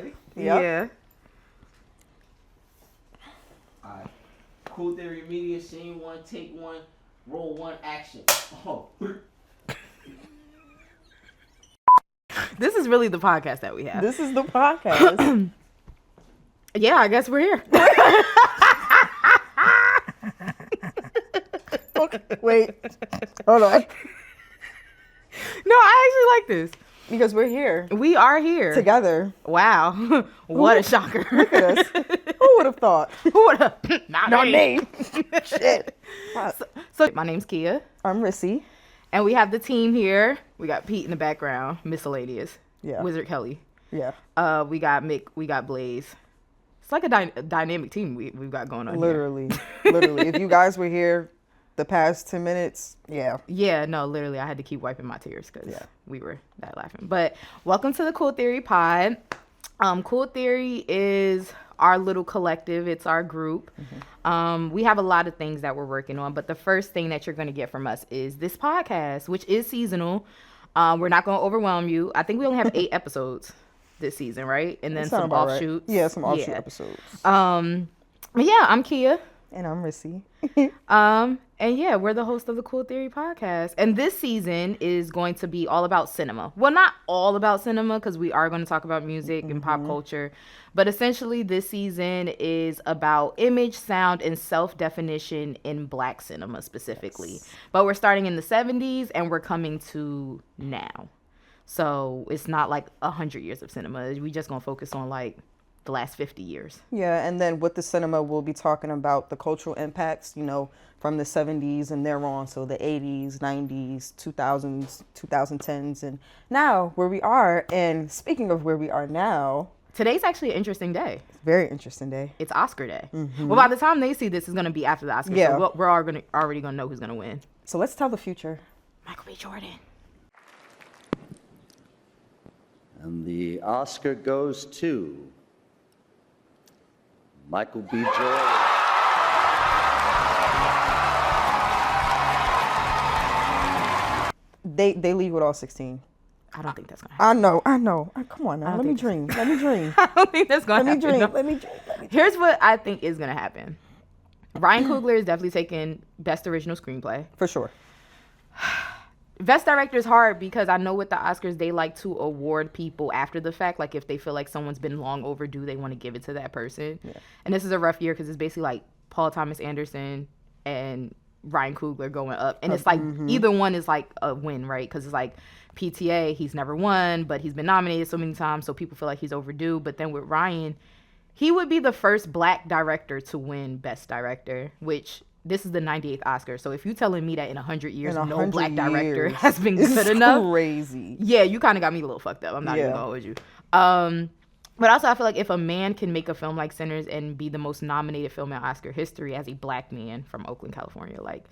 Ready? Yep. Yeah. Alright. Cool Theory Media, scene 1, take 1, roll 1, action. Oh. This is really the podcast that we have. This is the podcast. Yeah, I guess we're here. Okay, wait. Hold on. No, I actually like this. Because we're here. We are here. Together. Wow. What a shocker. Look at us. Who would have thought? Who would have? Not me. Shit. So my name's Kia. I'm Rissy. And we have the team here. We got Pete in the background. Miscellaneous. Yeah. Wizard Kelly. Yeah. We got Mick. We got Blaze. It's like a dynamic team we've got going on Literally. Literally. If you guys were here the past 10 minutes, yeah. Yeah, no, literally, I had to keep wiping my tears because we were that laughing. But welcome to the Cool Theory Pod. Cool Theory is our little collective. It's our group. Mm-hmm. We have a lot of things that we're working on, but the first thing that you're going to get from us is this podcast, which is seasonal. We're not going to overwhelm you. I think we only have 8 episodes this season, right? And then some offshoots. Right. Yeah, some offshoot episodes. But yeah, I'm Kia. And I'm Rissy. And yeah, we're the host of the Cool Theory podcast. And this season is going to be all about cinema. Well, not all about cinema because we are going to talk about music and pop culture. But essentially, this season is about image, sound, and self-definition in Black cinema specifically. Yes. But we're starting in the 70s and we're coming to now. So it's not like 100 years of cinema. We just going to focus on like the last 50 years. Yeah, and then with the cinema, we'll be talking about the cultural impacts, you know, from the 70s and thereon, so the 80s, 90s, 2000s, 2010s, and now where we are. And speaking of where we are now, today's actually an interesting day. Very interesting day. It's Oscar day. Mm-hmm. Well, by the time they see this, it's going to be after the Oscars. Yeah. So we're already going to know who's going to win. So let's tell the future. Michael B. Jordan. And the Oscar goes to Michael B. Jordan. They leave with all 16. I don't think that's going to happen. I know. Come on now. Let me dream. I don't think that's going to happen. Let me dream. Here's what I think is going to happen. Ryan Coogler is definitely taking Best Original Screenplay. For sure. Best Director is hard because I know with the Oscars, they like to award people after the fact. Like if they feel like someone's been long overdue, they want to give it to that person. Yeah. And this is a rough year because it's basically like Paul Thomas Anderson and Ryan Coogler going up. And it's like either one is like a win, right? Because it's like PTA, he's never won, but he's been nominated so many times. So people feel like he's overdue. But then with Ryan, he would be the first Black director to win Best Director, which this is the 98th Oscar. So if you're telling me that in 100 years, no Black director has been good enough. It's crazy. Yeah, you kind of got me a little fucked up. I'm not even going to hold you. But also I feel like if a man can make a film like Sinners and be the most nominated film in Oscar history as a Black man from Oakland, California, like,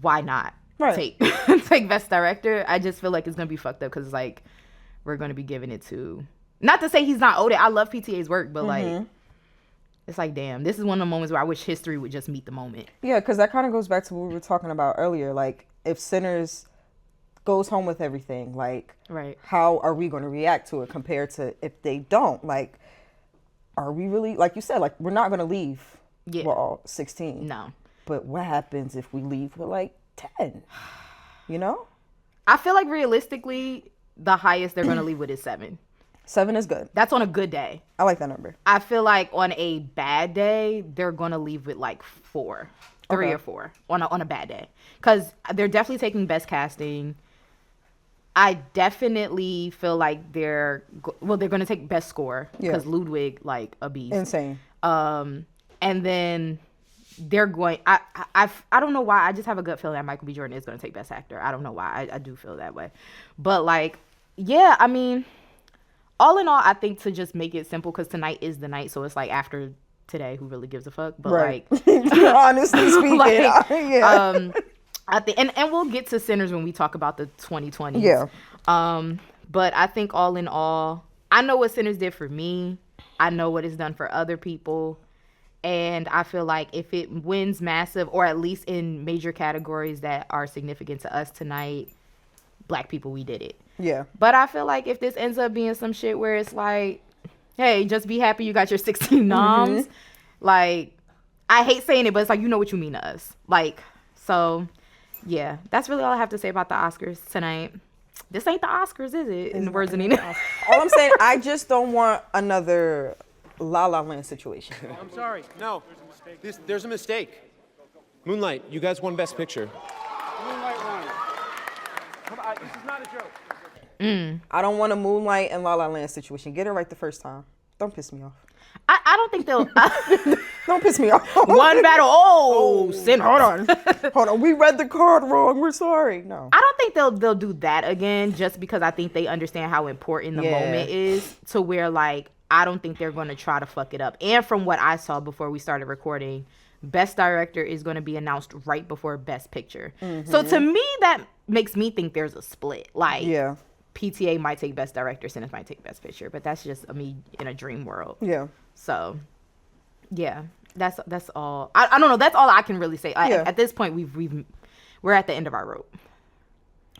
why not take Best Director? I just feel like it's going to be fucked up because it's like we're going to be giving it to, not to say he's not owed it. I love PTA's work, but like, it's like, damn, this is one of the moments where I wish history would just meet the moment. Yeah, because that kind of goes back to what we were talking about earlier. Like, if Sinners goes home with everything, like, how are we going to react to it compared to if they don't? Like, are we really, like you said, like, we're not going to leave with all 16. No. But what happens if we leave with, like, 10? You know? I feel like realistically, the highest they're going to leave with is 7. 7 is good. That's on a good day. I like that number. I feel like on a bad day, they're going to leave with like 3 or 4 on a bad day. Because they're definitely taking Best Casting. I definitely feel like they're going to take Best Score. Because Ludwig, like, a beast. Insane. And then they're going, I don't know why. I just have a gut feeling that Michael B. Jordan is going to take Best Actor. I don't know why. I do feel that way. But like, yeah, I mean, all in all, I think to just make it simple, because tonight is the night, so it's like after today, who really gives a fuck? But like, honestly speaking, like, I think, and we'll get to Sinners when we talk about the 2020s. Yeah. But I think all in all, I know what Sinners did for me. I know what it's done for other people. And I feel like if it wins massive, or at least in major categories that are significant to us tonight, Black people, we did it. Yeah. But I feel like if this ends up being some shit where it's like, hey, just be happy you got your 16 noms. Like, I hate saying it, but it's like, you know what you mean to us. Like, so, yeah. That's really all I have to say about the Oscars tonight. This ain't the Oscars, is it? In the words of Nina. All I'm saying, I just don't want another La La Land situation. I'm sorry. No. There's a mistake. Moonlight, you guys won Best Picture. Moonlight won. Come on, this is not a joke. I don't want a Moonlight and La La Land situation. Get it right the first time. Don't piss me off. I don't think they'll... Don't piss me off. One battle. Oh, sinner. Hold on. We read the card wrong. We're sorry. No. I don't think they'll do that again, just because I think they understand how important the moment is, to where, like, I don't think they're going to try to fuck it up. And from what I saw before we started recording, Best Director is going to be announced right before Best Picture. So to me, that makes me think there's a split. Like, PTA might take Best Director, Cinemas might take Best Picture, but that's just me in a dream world. Yeah. So, yeah, that's all. I don't know. That's all I can really say. At this point, we're at the end of our rope.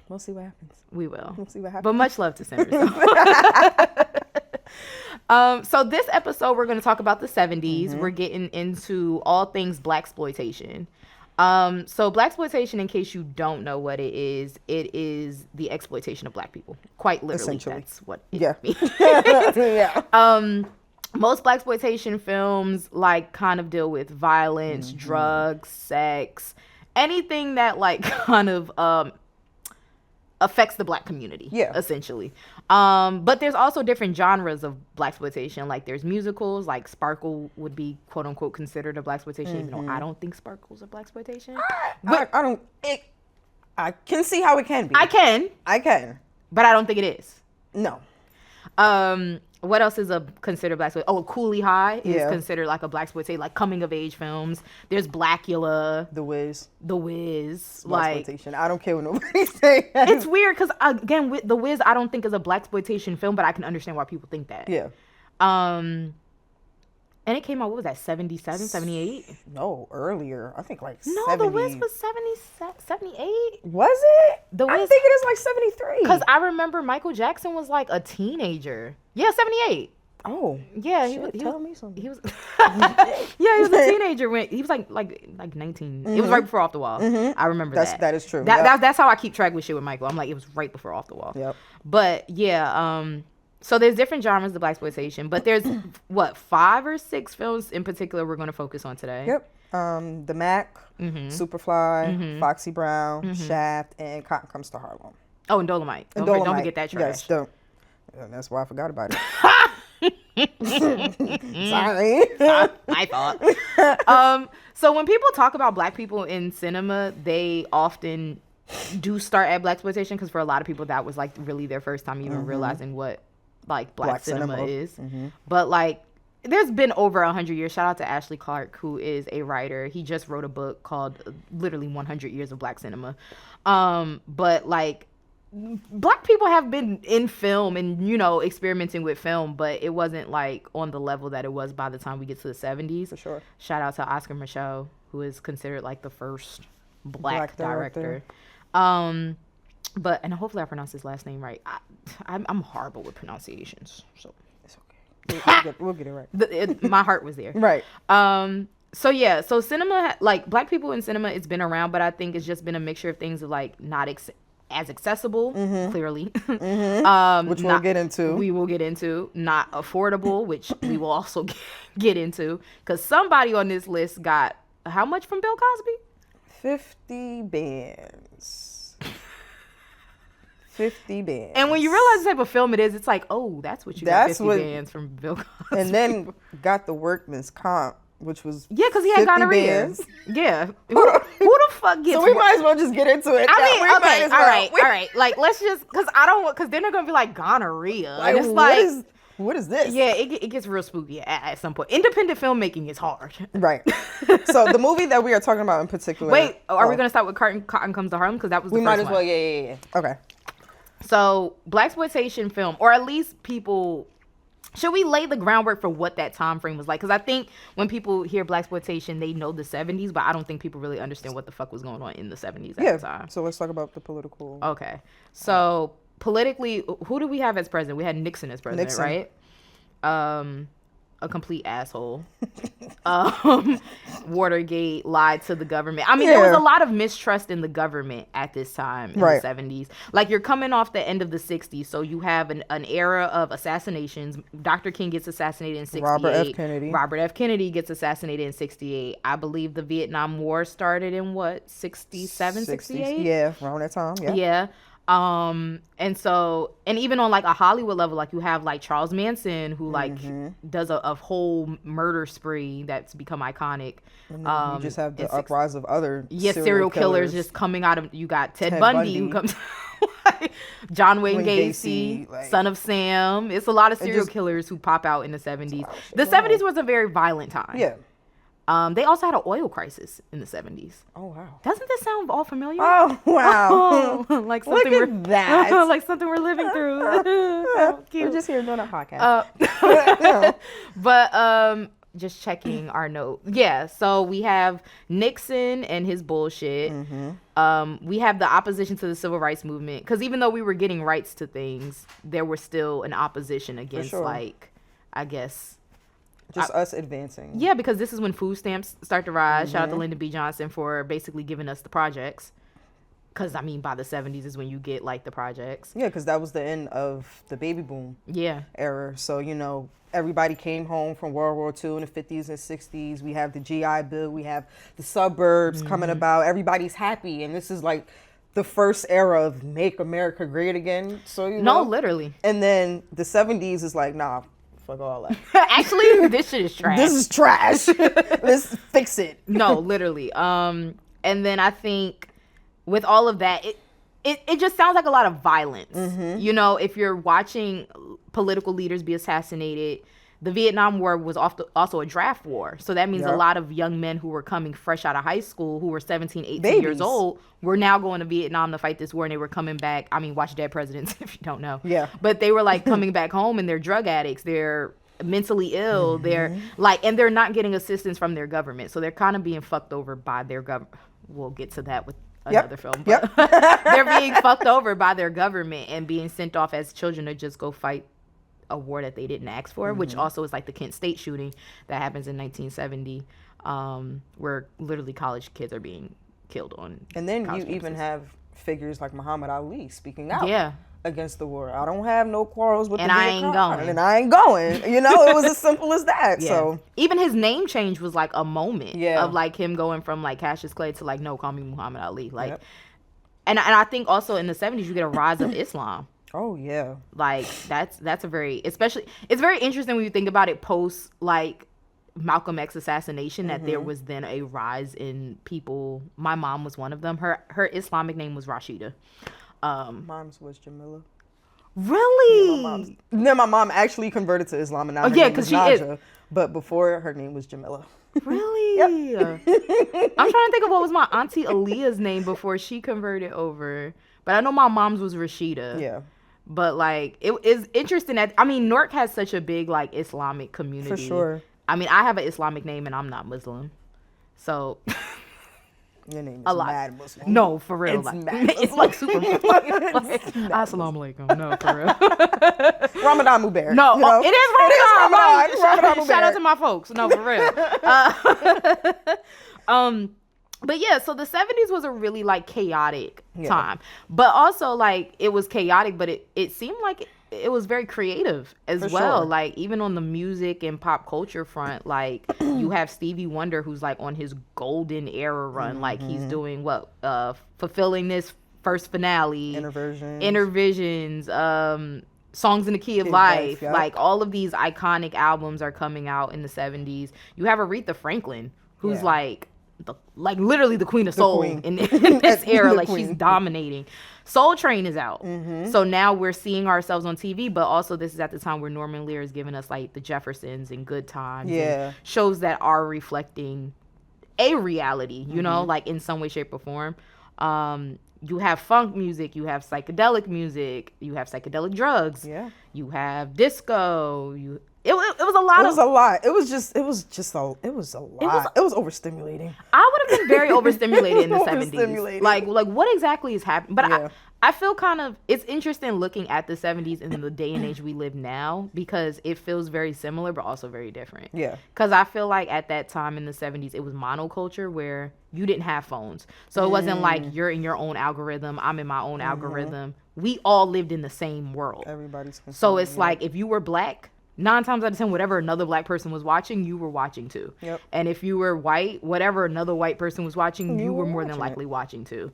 We'll see what happens. We will. We'll see what happens. But much love to Sinners. So this episode, we're going to talk about the 70s. We're getting into all things Blaxploitation. So Blaxploitation, in case you don't know what it is the exploitation of Black people. Quite literally, that's what it means. Most Blaxploitation films like kind of deal with violence, drugs, sex, anything that like kind of affects the Black community, essentially. But there's also different genres of Blaxploitation. Like there's musicals, like Sparkle would be quote unquote considered a Blaxploitation, even though I don't think Sparkle's a Blaxploitation. I can see how it can be. I can, but I don't think it is. No. What else is considered Blaxploitation? Oh, Coolie High is considered like a Blaxploitation, like coming of age films. There's Blackula, The Wiz, like I don't care what nobody's saying. It's weird because again, with The Wiz, I don't think is a Blaxploitation film, but I can understand why people think that. Yeah. And it came out, what was that, 77, 78? No, earlier. I think like No, 70. The Wiz was 78. Was it? The Wiz, I think it is like 73. Because I remember Michael Jackson was like a teenager. Yeah, 78. Oh. Yeah, tell me something. He was yeah, he was a teenager when he was like 19. It was right before Off the Wall. I remember that. That is true. That's how I keep track with shit with Michael. I'm like, it was right before Off the Wall. Yep. But yeah, so there's different genres of Blaxploitation, but there's 5 or 6 films in particular we're going to focus on today. Yep. The Mac, Superfly, Foxy Brown, Shaft, and Cotton Comes to Harlem. Oh, and Dolomite. Don't forget that trash. Yes, don't. That's why I forgot about it. Sorry. My fault. So when people talk about Black people in cinema, they often do start at Blaxploitation because for a lot of people that was like really their first time even realizing what like Black cinema is. But like there's been over 100 years. Shout out to Ashley Clark, who is a writer. He just wrote a book called literally 100 Years of Black Cinema. But like Black people have been in film and, you know, experimenting with film, but it wasn't like on the level that it was by the time we get to the 70s. For sure. Shout out to Oscar Micheaux, who is considered like the first black director. But, and hopefully I pronounced his last name right. I'm horrible with pronunciations, so it's okay. We'll get it right. My heart was there. Right. So yeah, so cinema, like Black people in cinema, it's been around, but I think it's just been a mixture of things of like not as accessible, clearly. Which we'll get into. We will get into. Not affordable, which we will also get into. Because somebody on this list got how much from Bill Cosby? 50 bands. 50 bands. And when you realize the type of film it is, it's like, oh, that's what you got 50 bands from Bill Cosby. And then got the workman's comp, which was because he had gonorrhea. Yeah. Who the fuck gets? So we might as well just get into it. I mean, okay, all right. Like, let's just because then they're gonna be like gonorrhea, like, and it's like, what is this? Yeah, it gets real spooky at some point. Independent filmmaking is hard. Right. So the movie that we are talking about in particular. Wait, are we gonna start with Cotton Comes to Harlem because that was the first one? We might as well. Yeah. Okay. So Blaxploitation film, or at least people. Should we lay the groundwork for what that time frame was like? Because I think when people hear Blaxploitation, they know the 70s, but I don't think people really understand what the fuck was going on in the 70s at the time. So let's talk about the political. Okay. So politically, who do we have as president? We had Nixon as president, right? a complete asshole. Watergate lied to the government. I mean, there was a lot of mistrust in the government at this time in the 70s. Like, you're coming off the end of the 60s, so you have an era of assassinations. Dr. King gets assassinated in 68. Robert F. Kennedy gets assassinated in 68. I believe the Vietnam War started in, what, 67, 68? Yeah, around that time, Yeah. And so, and even on like a Hollywood level, like you have like Charles Manson, who like does a whole murder spree that's become iconic. And then you just have the uprise of other serial killers just coming out of, you got Ted Bundy who comes, John Wayne Gacy, like, Son of Sam. It's a lot of serial killers who pop out in the 70s. The 70s was a very violent time. Yeah. They also had an oil crisis in the 70s. Oh, wow. Doesn't this sound all familiar? Oh, wow. Like something Look at that. Like something we're living through. Cute. We're just here doing a podcast. But just checking our note. Yeah, so we have Nixon and his bullshit. We have the opposition to the civil rights movement. Because even though we were getting rights to things, there was still an opposition against, like, I guess... Just us advancing. Yeah, because this is when food stamps start to rise. Shout out to Lyndon B. Johnson for basically giving us the projects. Because, I mean, by the 70s is when you get, like, the projects. Yeah, because that was the end of the baby boom era. So, you know, everybody came home from World War II in the 50s and 60s. We have the GI Bill. We have the suburbs coming about. Everybody's happy. And this is, like, the first era of Make America Great Again. So, you know. No, literally. And then the 70s is like, nah. Fuck all that. Actually, this shit is trash. This is trash. Let's fix it. No, literally. And then I think with all of that, it just sounds like a lot of violence. You know, if you're watching political leaders be assassinated, the Vietnam War was also a draft war. So that means a lot of young men who were coming fresh out of high school, who were 17, 18 years old, were now going to Vietnam to fight this war, and they were coming back. I mean, watch Dead Presidents if you don't know. Yeah. But they were like coming back home, and they're drug addicts. They're mentally ill. They're like, and they're not getting assistance from their government. So they're kind of being fucked over by their government. We'll get to that with another film. But they're being fucked over by their government and being sent off as children to just go fight a war that they didn't ask for, which also is like the Kent State shooting that happens in 1970, where literally college kids are being killed on. And then you even have figures like Muhammad Ali speaking out against the war. I don't have no quarrels with the Vietcong, and I ain't going. You know, it was as simple as that. So even his name change was like a moment of like him going from like Cassius Clay to like, no, call me Muhammad Ali. Like, and I think also in the 70s you get a rise of Islam. Oh yeah. Like that's a very, especially, it's very interesting when you think about it post like Malcolm X assassination, that there was then a rise in people. My mom was one of them. Her Islamic name was Rashida. Mom's was Jamila. Really? Yeah, my mom actually converted to Islam, and now her name is Naja. But before, her name was Jamila. Really? I'm trying to think of what was my auntie Aaliyah's name before she converted over. But I know my mom's was Rashida. Yeah. But like, it is interesting that, I mean, Newark has such a big like Islamic community. For sure. I mean, I have an Islamic name and I'm not Muslim. So your name is mad Muslim. No, for real. It's like, mad Muslim. It's like super like, Assalamu alaikum. No, for real. Ramadan Mubarak. No, you know? it is Ramadan. Ramadan Shout out to my folks. No, for real. But yeah, so the 70s was a really like chaotic time. But also like it was chaotic, but it seemed like it was very creative as well. Sure. Like even on the music and pop culture front, like you have Stevie Wonder who's like on his golden era run. Like he's doing fulfilling this first finale. Intervisions, Songs in the Key of Life. Like all of these iconic albums are coming out in the 70s. You have Aretha Franklin who's like literally the queen of soul in this era. Like she's dominating. Soul Train is out. So now we're seeing ourselves on TV, but also this is at the time where Norman Lear is giving us like the Jeffersons and Good Times. And shows that are reflecting a reality, you know, like in some way, shape, or form. You have funk music, you have psychedelic music, you have psychedelic drugs, you have disco, It was a lot. It was a lot. It was a lot. It was overstimulating. I would have been very overstimulated in the 70s. Overstimulated. Like what exactly is happening? But Yeah. I feel kind of, it's interesting looking at the 70s and the day and age we live now because it feels very similar but also very different. Yeah. Because I feel like at that time in the 70s, it was monoculture where you didn't have phones. So it wasn't like you're in your own algorithm, I'm in my own algorithm. We all lived in the same world. Everybody's So it's like if you were black, 9 times out of 10, whatever another black person was watching, you were watching too. Yep. And if you were white, whatever another white person was watching, you were more than watching likely watching too.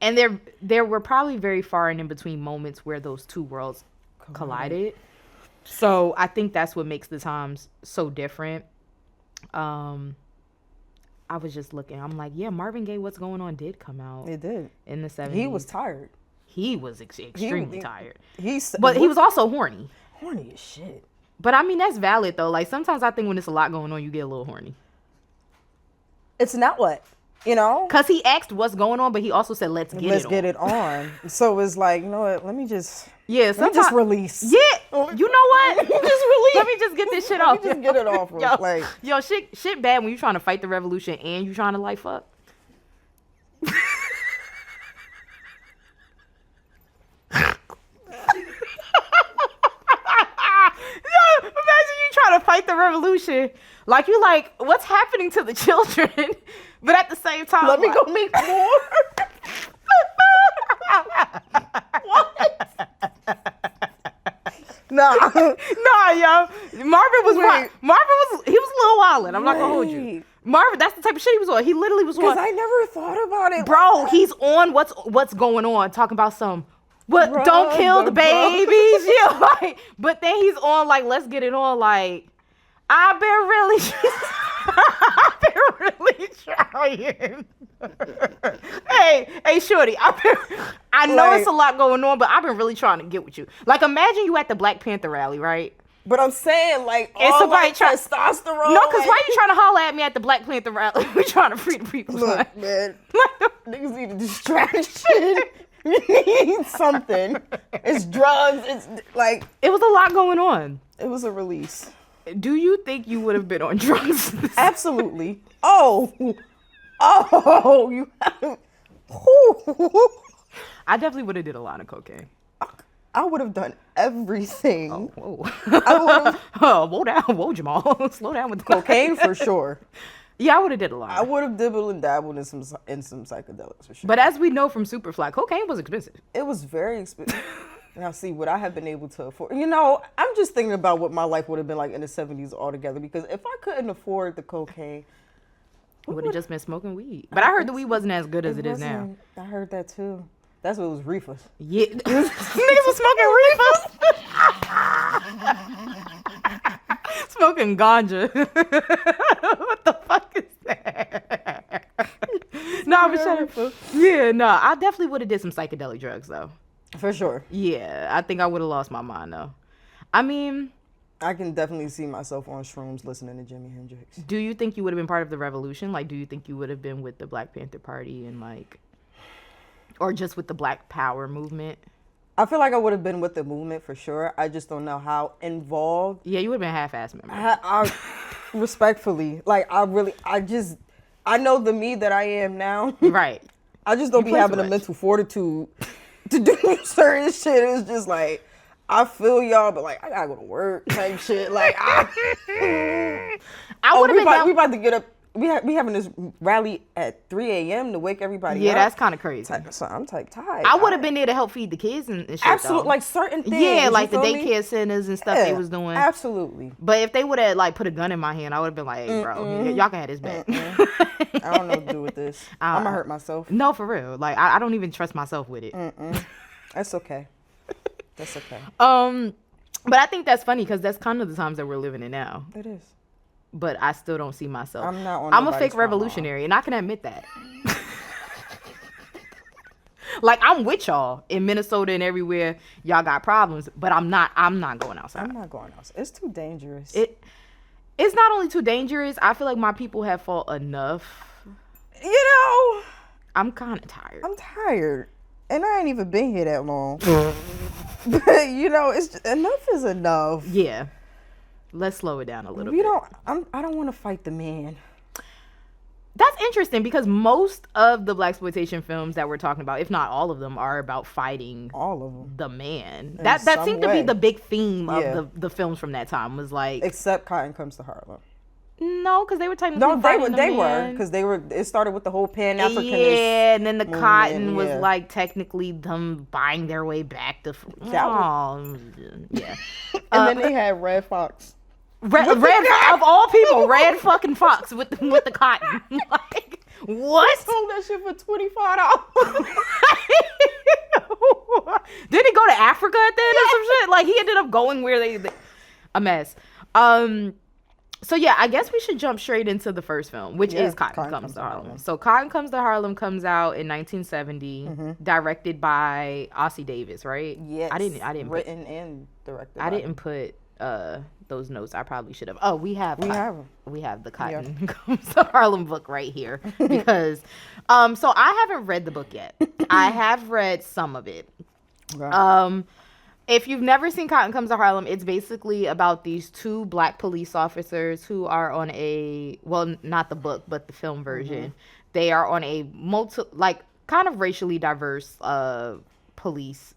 And there were probably very far and in between moments where those two worlds collided. So I think that's what makes the times so different. I was just looking. I'm like, yeah, Marvin Gaye, What's Going On did come out. It did. In the 70s. He was tired. He was extremely tired. But he was also horny. horny as shit. But I mean, that's valid though. Like sometimes I think when there's a lot going on, you get a little horny. It's not what, you know? Cause he asked what's going on, but he also said, let's get it on. So it's like, you know what? Let me just release. Yeah. You know what? Let me just release. Let me just get this shit off. Let me just get it off. Yo, shit bad when you trying to fight the revolution and you trying to like fuck. Imagine you trying to fight the revolution. Like you like, what's happening to the children? But at the same time, let me go make more. What? Nah, yo. Marvin was he was a little wildin'. I'm not gonna hold you. Marvin, that's the type of shit he was on. He literally was on. Because I never thought about it. Bro, like he's on what's going on, talking about some don't kill the babies. Yeah, like, but then he's on like, let's get it on, like, I've been really trying. hey, shorty, I know it's a lot going on, but I've been really trying to get with you. Like, imagine you at the Black Panther rally, right? But I'm saying, like, it's somebody testosterone. No, because why you trying to holler at me at the Black Panther rally? We trying to free the people. Look, man, niggas need a distraction. You need something. It's drugs. It's like, it was a lot going on. It was a release. Do you think you would have been on drugs? Absolutely. Oh, you haven't. I definitely would have did a lot of cocaine. I would have done everything. Oh, whoa. I would have. Whoa down. Whoa, Jamal. Slow down with the cocaine for sure. Yeah, I would have did a lot. I would have dibbled and dabbled in some psychedelics for sure. But as we know from Superfly, cocaine was expensive. It was very expensive. Now, see, what I have been able to afford. You know, I'm just thinking about what my life would have been like in the 70s altogether. Because if I couldn't afford the cocaine, it would have just been smoking weed. But I heard the weed wasn't as good as it is now. I heard that too. That's what it was, reefers. Yeah. Niggas was smoking reefers. Smoking ganja. What the fuck is that? Nah, but shut up. Yeah, nah. I definitely would have did some psychedelic drugs though. For sure. Yeah, I think I would have lost my mind though. I mean, I can definitely see myself on shrooms listening to Jimi Hendrix. Do you think you would have been part of the revolution? Like, do you think you would have been with the Black Panther Party and like, or just with the Black Power movement? I feel like I would have been with the movement for sure. I just don't know how involved. Yeah, you would have been half-ass member. I respectfully, like, I know the me that I am now. Right. I just don't be having the mental fortitude to do certain shit. It's just like, I feel y'all, but like, I gotta go to work type shit. Like, I would have been. We about to get up. We having this rally at 3 a.m. to wake everybody up. Yeah, that's kind of crazy. So I'm tired. I would have been there to help feed the kids and shit. Absolutely, like certain things. Yeah, like the daycare centers and stuff they was doing. Absolutely. But if they would have like put a gun in my hand, I would have been like, hey, bro, y'all can have this back. I don't know what to do with this. I'm gonna hurt myself. No, for real. Like I don't even trust myself with it. That's okay. That's okay. But I think that's funny because that's kind of the times that we're living in now. It is. But I still don't see myself. I'm a fake revolutionary, and I can admit that. Like, I'm with y'all in Minnesota and everywhere. Y'all got problems, but I'm not going outside. I'm not going outside. It's too dangerous. It's not only too dangerous. I feel like my people have fought enough. You know, I'm kind of tired. I'm tired, and I ain't even been here that long. But you know, enough is enough. Yeah. Let's slow it down a little bit. I don't want to fight the man. That's interesting because most of the blaxploitation films that we're talking about, if not all of them, are about fighting all of them. The man. In That some seemed to way. be the big theme of the films from that time. Was like, except Cotton Comes to Harlem. No, because they were technically No, fighting they the were man. because they were. It started with the whole Pan Africanist. Yeah, and then the movement, cotton was yeah. like technically them buying their way back to. Yeah. And then they had Red Fox. Red of all people, Red fucking Fox with the cotton. Like what? Sold that shit for $25. Did he go to Africa at the end or some shit? Like he ended up going where they a mess. So yeah, I guess we should jump straight into the first film, which is Cotton Comes to Harlem. So Cotton Comes to Harlem comes out in 1970, directed by Ossie Davis, right? Yes. I didn't written and directed. I didn't put those notes. I probably should have. Oh, we have the Cotton Comes to Harlem book right here because so I haven't read the book yet. I have read some of it. Okay. If you've never seen Cotton Comes to Harlem, it's basically about these two black police officers who are on not the book, but the film version. They are on a kind of racially diverse police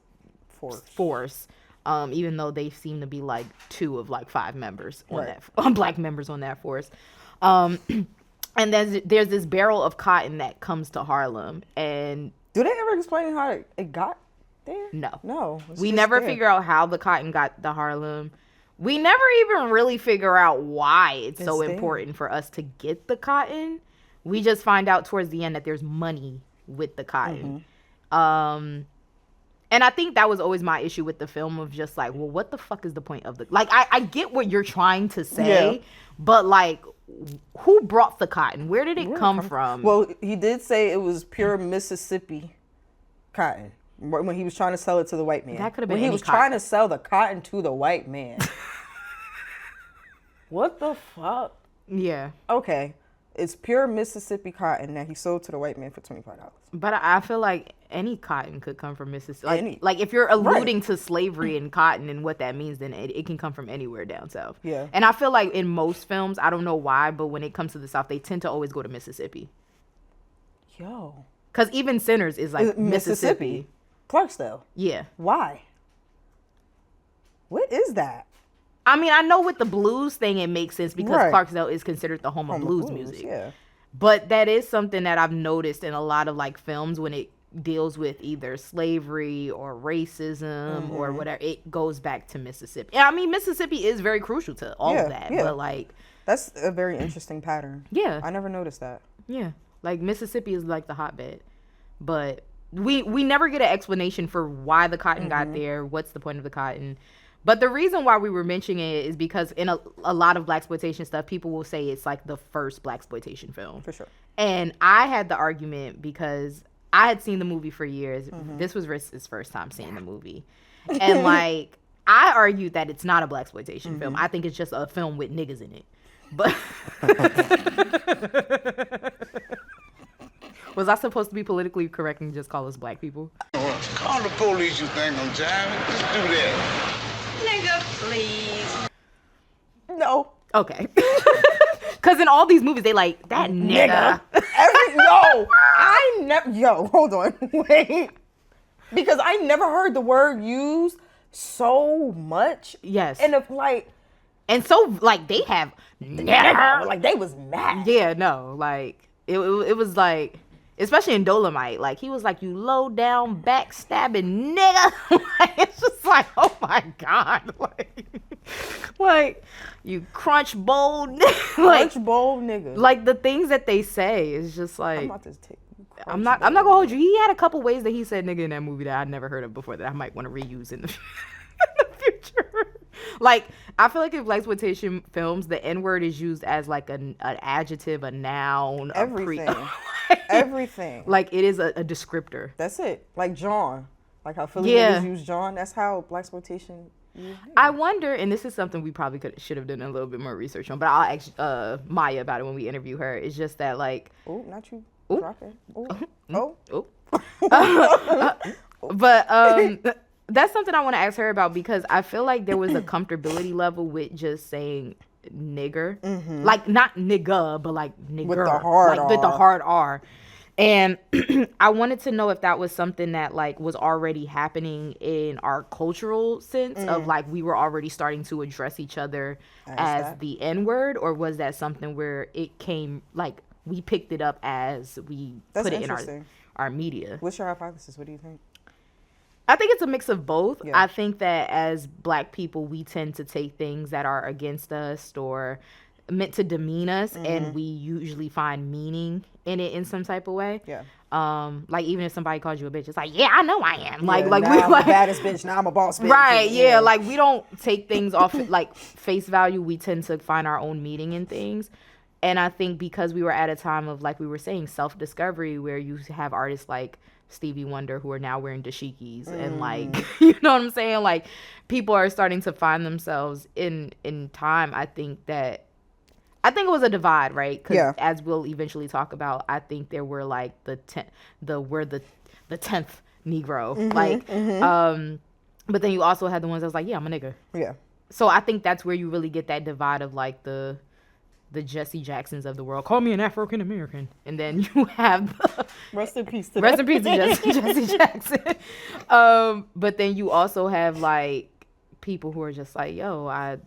force. Even though they seem to be like 2 of like 5 members on black members on that force. And there's this barrel of cotton that comes to Harlem. And do they ever explain how it got there? No. We never figure out how the cotton got to Harlem. We never even really figure out why it's so important for us to get the cotton. We just find out towards the end that there's money with the cotton. And I think that was always my issue with the film of just like, well, what the fuck is the point of the... Like, I get what you're trying to say, but like, who brought the cotton? Where did it come from? Well, he did say it was pure Mississippi cotton when he was trying to sell it to the white man. That could have been when he was trying to sell the cotton to the white man. What the fuck? Yeah. Okay. It's pure Mississippi cotton that he sold to the white man for $25. But I feel like any cotton could come from Mississippi. Like if you're alluding to slavery and cotton and what that means, then it can come from anywhere down south. Yeah. And I feel like in most films, I don't know why, but when it comes to the South, they tend to always go to Mississippi. Yo. Because even Sinners is like Mississippi. Clarksdale. Yeah. Why? What is that? I mean, I know with the blues thing, it makes sense because Clarksdale is considered the home of blues music. Yeah. But that is something that I've noticed in a lot of like films when it deals with either slavery or racism or whatever. It goes back to Mississippi. I mean, Mississippi is very crucial to all of that. Yeah. But like, that's a very interesting pattern. Yeah. I never noticed that. Yeah. Like Mississippi is like the hotbed. But we never get an explanation for why the cotton got there. What's the point of the cotton? But the reason why we were mentioning it is because in a lot of blaxploitation stuff, people will say it's like the first blaxploitation film. For sure. And I had the argument because I had seen the movie for years. This was Ritz's first time seeing the movie. And like, I argued that it's not a blaxploitation film. I think it's just a film with niggas in it. But was I supposed to be politically correct and just call us black people? Call the police, you think I'm jiving? Just do that. Nigga, please. No. Okay. Because in all these movies, they like, that nigga. Hold on. Wait. Because I never heard the word used so much. Yes. And if like... And so, like, they have nigga. Like, they was mad. Yeah, no. Like, it was like... Especially in Dolomite, like he was like, "You low down backstabbing nigga." Like, it's just like, oh my god, like you crunch bowl, crunch bowl nigga. Like the things that they say is just like. I'm about to take. I'm not gonna hold you. He had a couple ways that he said nigga in that movie that I'd never heard of before that I might want to reuse in the future. Like, I feel like in blaxploitation films, the N word is used as like an adjective, a noun, everything. Everything. Like, it is a descriptor. That's it. Like John. Like how Philly niggas use John. That's how blaxploitation. I wonder, and this is something we probably should have done a little bit more research on, but I'll ask Maya about it when we interview her. It's just that, like, oh, not you. Dropping. Oh. But that's something I want to ask her about because I feel like there was a comfortability level with just saying nigger, like not nigga, but like nigger, with the hard like with the hard R. And I wanted to know if that was something that like was already happening in our cultural sense of like we were already starting to address each other as the N-word, or was that something where it came like we picked it up as we put it in our media? What's your hypothesis? What do you think? I think it's a mix of both. Yeah. I think that as Black people, we tend to take things that are against us or meant to demean us, and we usually find meaning in it in some type of way. Yeah. Like even if somebody calls you a bitch, it's like, yeah, I know I am. Like now we I'm like the baddest bitch. Now I'm a boss bitch. right. Yeah. Like we don't take things off like face value. We tend to find our own meaning in things. And I think because we were at a time of, like we were saying, self-discovery, where you have artists like Stevie Wonder who are now wearing dashikis and like, you know what I'm saying? Like people are starting to find themselves in time. I think it was a divide, right? Because as we'll eventually talk about, I think there were like the 10th Negro, like, but then you also had the ones that was like, yeah, I'm a nigga. Yeah. So I think that's where you really get that divide of like the Jesse Jacksons of the world. Call me an African American, and then you have rest in peace to Jesse Jackson. But then you also have like people who are just like, yo,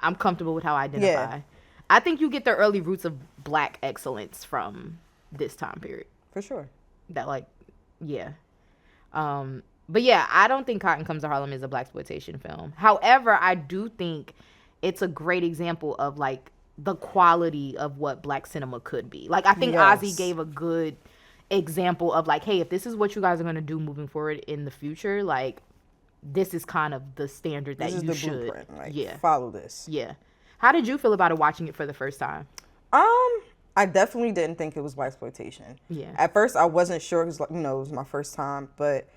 I'm comfortable with how I identify. Yeah. I think you get the early roots of Black excellence from this time period. For sure. That like, yeah. But yeah, I don't think Cotton Comes to Harlem is a Blaxploitation film. However, I do think it's a great example of like the quality of what Black cinema could be. Like I think Ozzy gave a good example of like, hey, if this is what you guys are going to do moving forward in the future, like this is kind of the standard that you should. Blueprint. Like, follow this. Yeah. How did you feel about it watching it for the first time? I definitely didn't think it was Blaxploitation. Yeah. At first, I wasn't sure because, like, it was my first time, but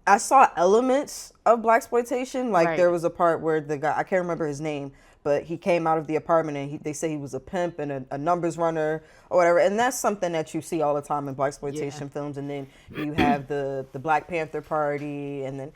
I saw elements of Blaxploitation. Like there was a part where the guy, I can't remember his name, but he came out of the apartment and they say he was a pimp and a numbers runner or whatever. And that's something that you see all the time in Blaxploitation films. And then you have the Black Panther Party, and then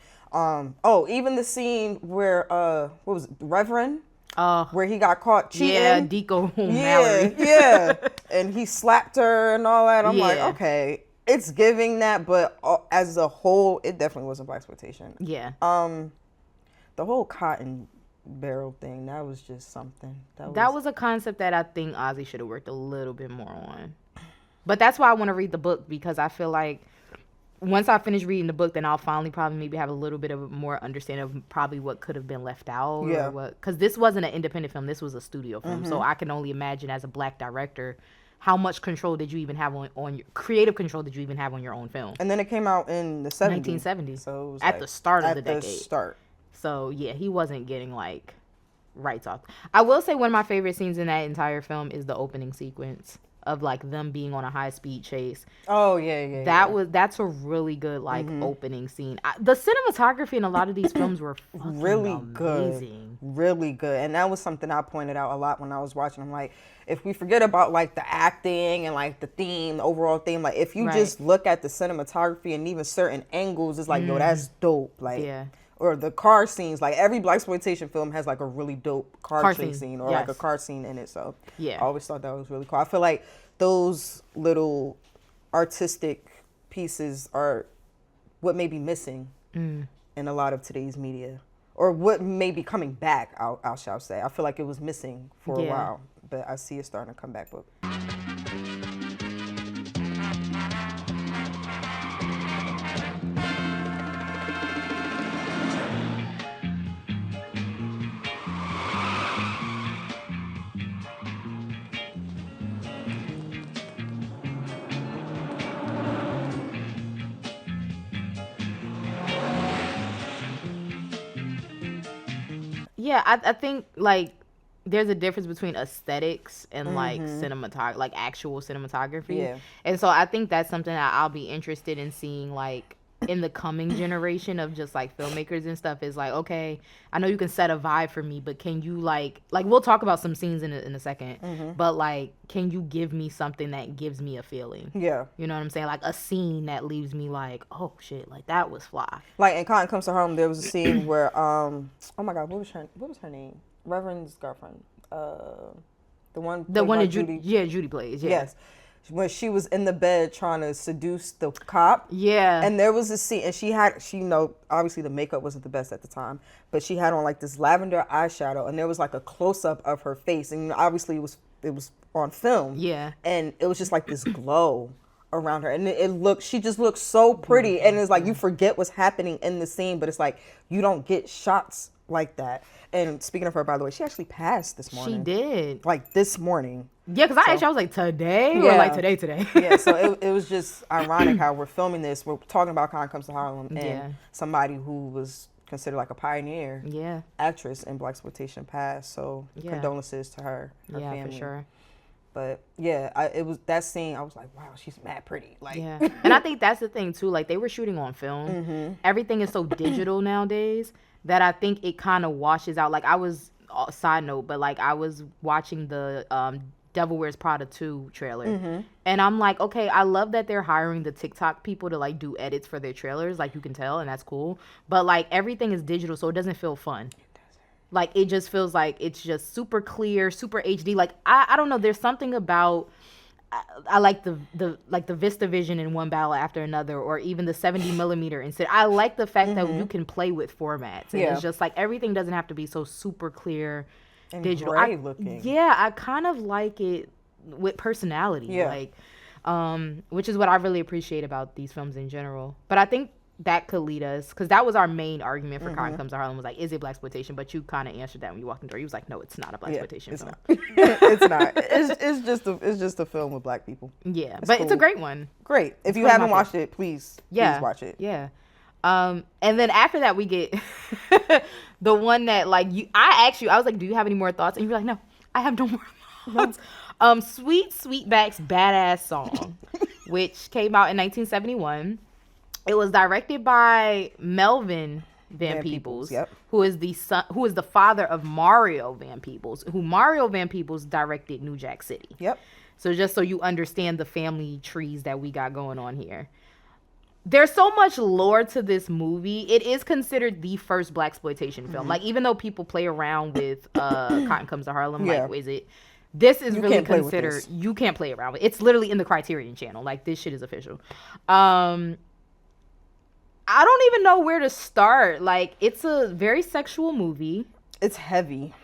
even the scene where what was it, Reverend? Where he got caught cheating. Yeah, Deco Mallory. Yeah. And he slapped her and all that. I'm like, okay. It's giving that, but as a whole, it definitely wasn't Blaxploitation. Yeah. The whole cotton barrel thing, that was just something. That was a concept that I think Ozzy should have worked a little bit more on. But that's why I want to read the book, because I feel like once I finish reading the book, then I'll finally probably maybe have a little bit of more understanding of probably what could have been left out. Yeah. Because this wasn't an independent film. This was a studio film. So I can only imagine as a Black director, how much control did you even have on your creative control did you even have on your own film? And then it came out in the 70s. 1970. So it was at the start of the decade. At the start. So yeah, he wasn't getting like rights off. I will say one of my favorite scenes in that entire film is the opening sequence of like them being on a high speed chase. Oh yeah. That's a really good like opening scene. The cinematography in a lot of these films were really amazing. Really good. And that was something I pointed out a lot when I was watching. I'm like, if we forget about like the acting and like the theme, the overall theme, like if you just look at the cinematography and even certain angles, it's like, yo, that's dope. Like, or the car scenes, like every Blaxploitation film has like a really dope car chase scene or like a car scene in it. So I always thought that was really cool. I feel like those little artistic pieces are what may be missing in a lot of today's media, or what may be coming back, I shall say. I feel like it was missing for a while, but I see it starting to come back. But yeah, I think like there's a difference between aesthetics and like like actual cinematography. Yeah. And so I think that's something that I'll be interested in seeing, like in the coming generation of just like filmmakers and stuff is like, okay, I know you can set a vibe for me, but can you like we'll talk about some scenes in a second, but like, can you give me something that gives me a feeling? Yeah. You know what I'm saying? Like a scene that leaves me like, oh shit, like that was fly. Like in Cotton Comes to Harlem, there was a scene where, oh my God, what was her name? Reverend's girlfriend. The one that Judy plays. Yeah. Yes. When she was in the bed trying to seduce the cop. Yeah. And there was a scene, and she obviously the makeup wasn't the best at the time, but she had on like this lavender eyeshadow, and there was like a close up of her face, and obviously it was on film. Yeah. And it was just like this glow around her, and she just looked so pretty, and it's like you forget what's happening in the scene, but it's like you don't get shots like that. And speaking of her, by the way, she actually passed this morning. She did. Like this morning. Yeah, because I was like, today? Or like today? Yeah, so it was just ironic how we're filming this. We're talking about Cotton Comes to Harlem, and somebody who was considered like a pioneer actress in Blaxploitation passed. So condolences to her family. For sure. But yeah, it was that scene. I was like, wow, she's mad pretty. Like, and I think that's the thing too. Like they were shooting on film. Everything is so digital nowadays that I think it kind of washes out. Like I was side note, but like I was watching the Devil Wears Prada 2 trailer, and I'm like, okay, I love that they're hiring the TikTok people to like do edits for their trailers. Like you can tell, and that's cool. But like everything is digital, so it doesn't feel fun. Like it just feels like it's just super clear, super HD. Like I don't know. There's something about I like the VistaVision in one battle after another, or even the 70 millimeter instead. I like the fact that you can play with formats, and it's just like everything doesn't have to be so super clear, and digital. Gray looking. Yeah, I kind of like it with personality. Yeah. Like, which is what I really appreciate about these films in general. But I think that could lead us, because that was our main argument for Cotton Comes to Harlem, was like, is it Blaxploitation? But you kind of answered that when you walked in the door. You was like, no, it's not a Blaxploitation film. It's not. It's just a film with black people. Yeah, but cool. It's a great one. Great. If you haven't watched it, please watch it. Yeah. And then after that, we get the one that like I asked you, I was like, do you have any more thoughts? And you were like, no, I have no more thoughts. Sweetback's Badass Song, which came out in 1971. It was directed by Melvin Van Peebles, who is the father of Mario Van Peebles, who Mario Van Peebles directed New Jack City. Yep. So just so you understand the family trees that we got going on here. There's so much lore to this movie. It is considered the first Blaxploitation film. Like, even though people play around with Cotton Comes to Harlem, like, is it? This is really considered. You can't play around with it. It's literally in the Criterion Channel. Like, this shit is official. I don't even know where to start. Like, it's a very sexual movie. It's heavy.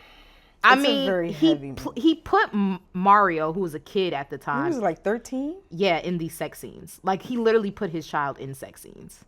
I mean, he put Mario, who was a kid at the time. He was like 13? Yeah, in these sex scenes. Like, he literally put his child in sex scenes.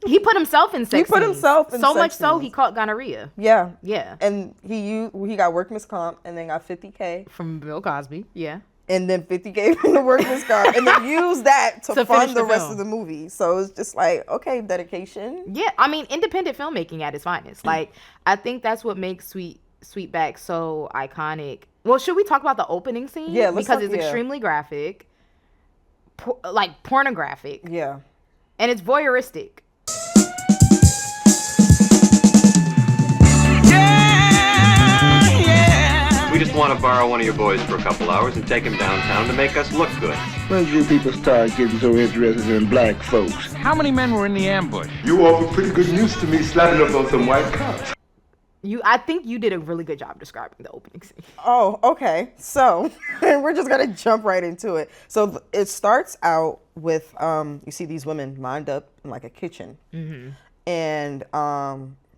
He put himself in sex scenes. He put himself in so sex much scenes. so he caught gonorrhea. Yeah. Yeah. And he got workman's comp and then got $50K. From Bill Cosby, yeah. And then $50K from the workman's comp, and then use that to fund the rest of the movie. So it's just like, okay, dedication. Yeah, I mean, independent filmmaking at its finest. Like, I think that's what makes Sweetback so iconic. Well, should we talk about the opening scene? Yeah, because it's extremely graphic, like pornographic. Yeah, and it's voyeuristic. We just want to borrow one of your boys for a couple hours and take him downtown to make us look good. When did you people start getting so interested in black folks? How many men were in the ambush? You offered pretty good news to me, slapping up on some white cops. I think you did a really good job describing the opening scene. Oh, okay. So we're just gonna jump right into it. So it starts out with you see these women lined up in like a kitchen, and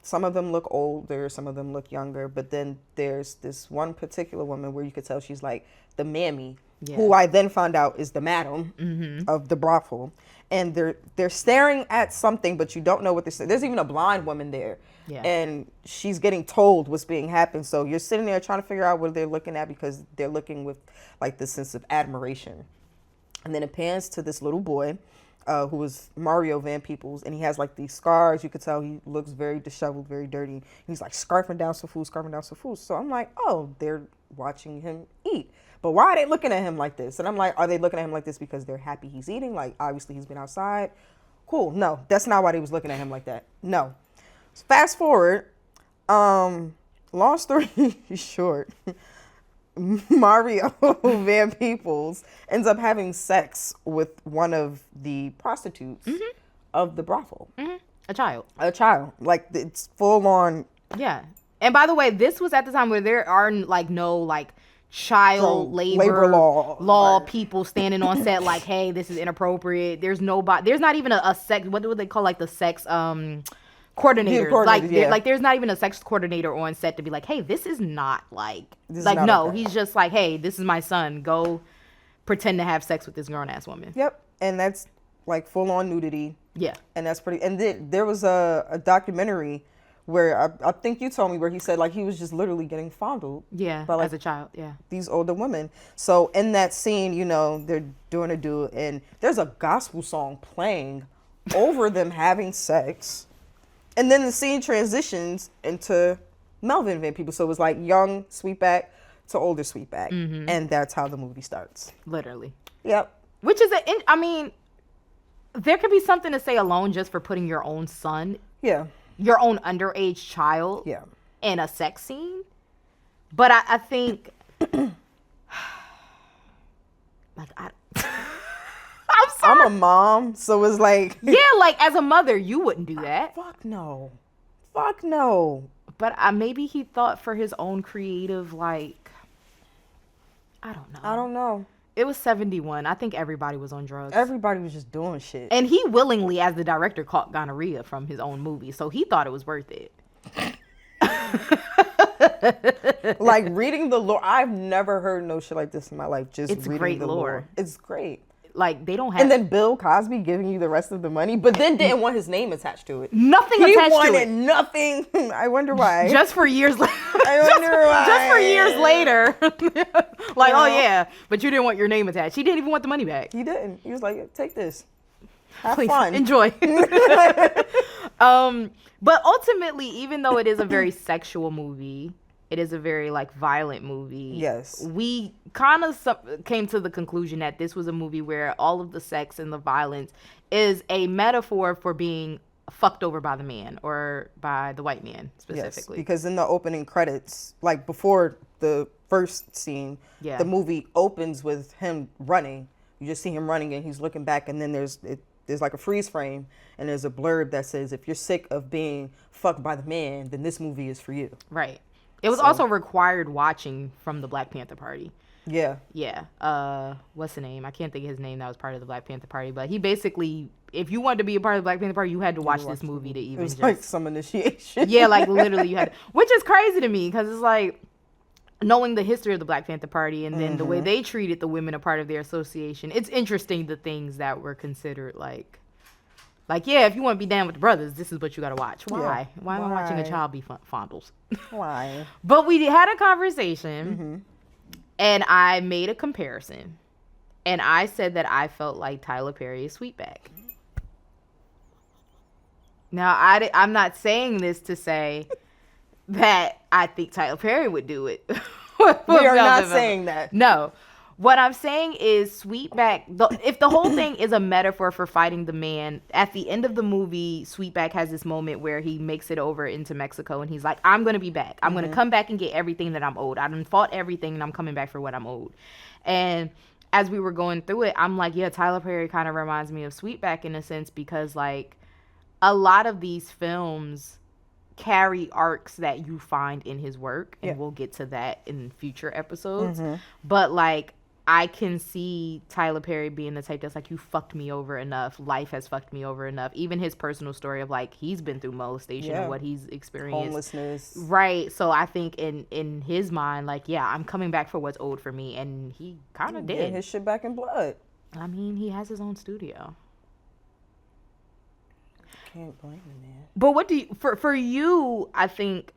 some of them look older, some of them look younger, but then there's this one particular woman where you could tell she's like the mammy, who I then found out is the madam of the brothel. And they're staring at something, but you don't know what they're saying. There's even a blind woman there. Yeah. And she's getting told what's being happened. So you're sitting there trying to figure out what they're looking at, because they're looking with like this sense of admiration. And then it pans to this little boy, who was Mario Van Peebles, and he has like these scars. You could tell he looks very disheveled, very dirty. He's like scarfing down some food. So I'm like, oh, they're watching him eat. But why are they looking at him like this? And I'm like, are they looking at him like this because they're happy he's eating? Like, obviously he's been outside. Cool. No, that's not why they was looking at him like that. No. Fast forward. Long story short, Mario Van Peebles ends up having sex with one of the prostitutes of the brothel. A child. Like, it's full on. Yeah. And by the way, this was at the time where there are like no like child labor law right. people standing on set like, hey, this is inappropriate. There's not even a sex, what do they call like the sex coordinator. Like there's not even a sex coordinator on set to be like, hey, this is not like okay. He's just like, hey, this is my son. Go pretend to have sex with this grown ass woman. Yep. And that's like full on nudity. Yeah. And that's pretty. And there was a documentary where I think you told me where he said like he was just literally getting fondled. Yeah. By, like, as a child. Yeah. These older women. So in that scene, you know, they're doing a do, and there's a gospel song playing over them having sex. And then the scene transitions into Melvin Van Peebles. So it was like young Sweetback to older Sweetback. And that's how the movie starts. Literally. Yep. Which is, I mean, there could be something to say alone just for putting your own son. Yeah. Your own underage child. Yeah. In a sex scene. But I think, like, I'm a mom, so it's like... Yeah, like, as a mother, you wouldn't do that. Fuck no. Fuck no. But maybe he thought for his own creative, like... I don't know. It was 71. I think everybody was on drugs. Everybody was just doing shit. And he willingly, as the director, caught gonorrhea from his own movie, so he thought it was worth it. Like, reading the lore... I've never heard no shit like this in my life. It's reading great the lore. It's great. Like, they don't have... And then Bill Cosby giving you the rest of the money, but then didn't want his name attached to it. Nothing attached to it. He wanted nothing. I wonder why. Just for years later. I wonder why. Just for years later. Like, you know? Oh, yeah, but you didn't want your name attached. He didn't even want the money back. He didn't. He was like, take this. Have Please, fun. Enjoy. But ultimately, even though it is a very sexual movie, it is a very, like, violent movie. Yes. We kind of came to the conclusion that this was a movie where all of the sex and the violence is a metaphor for being fucked over by the man or by the white man specifically. Yes, because in the opening credits, like before the first scene, the movie opens with him running. You just see him running and he's looking back, and then there's like a freeze frame and there's a blurb that says, if you're sick of being fucked by the man, then this movie is for you. Right. It was also required watching from the Black Panther Party. Yeah. Yeah. What's the name? I can't think of his name that was part of the Black Panther Party, but he basically, if you wanted to be a part of the Black Panther Party, you had to watch this movie to even It was like some initiation. Yeah, like literally you had to, which is crazy to me because it's like knowing the history of the Black Panther Party and then the way they treated the women a part of their association. It's interesting the things that were considered like, yeah, if you want to be down with the brothers, this is what you got to watch. Why? Yeah. Why am I watching a child be fondled? Why? But we had a conversation, and I made a comparison, and I said that I felt like Tyler Perry is Sweetback. Now, I'm not saying this to say that I think Tyler Perry would do it. We are not saying that. No. What I'm saying is Sweetback, if the whole thing is a metaphor for fighting the man, at the end of the movie, Sweetback has this moment where he makes it over into Mexico and he's like, I'm going to be back. I'm going to come back and get everything that I'm owed. I done fought everything and I'm coming back for what I'm owed. And as we were going through it, I'm like, yeah, Tyler Perry kind of reminds me of Sweetback in a sense because, like, a lot of these films carry arcs that you find in his work, and we'll get to that in future episodes. But, like, I can see Tyler Perry being the type that's like, you fucked me over enough. Life has fucked me over enough. Even his personal story of, like, he's been through molestation and what he's experienced. Homelessness. Right. So I think in his mind, like, yeah, I'm coming back for what's owed for me. And he kind of did. Getting his shit back in blood. I mean, he has his own studio. Can't blame him, man. But what do you, for you, I think...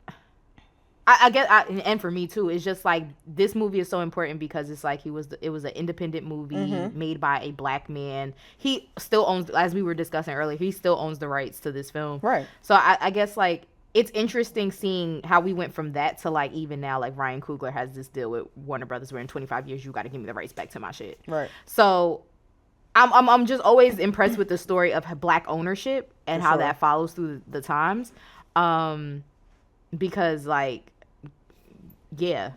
I guess, and for me too, it's just like this movie is so important because it's like it was an independent movie made by a black man. He still owns, as we were discussing earlier, he still owns the rights to this film. Right. So I guess like it's interesting seeing how we went from that to like even now, like Ryan Coogler has this deal with Warner Brothers where in 25 years you got to give me the rights back to my shit. Right. So I'm just always impressed with the story of Black ownership and how that follows through the times. Because like, yeah,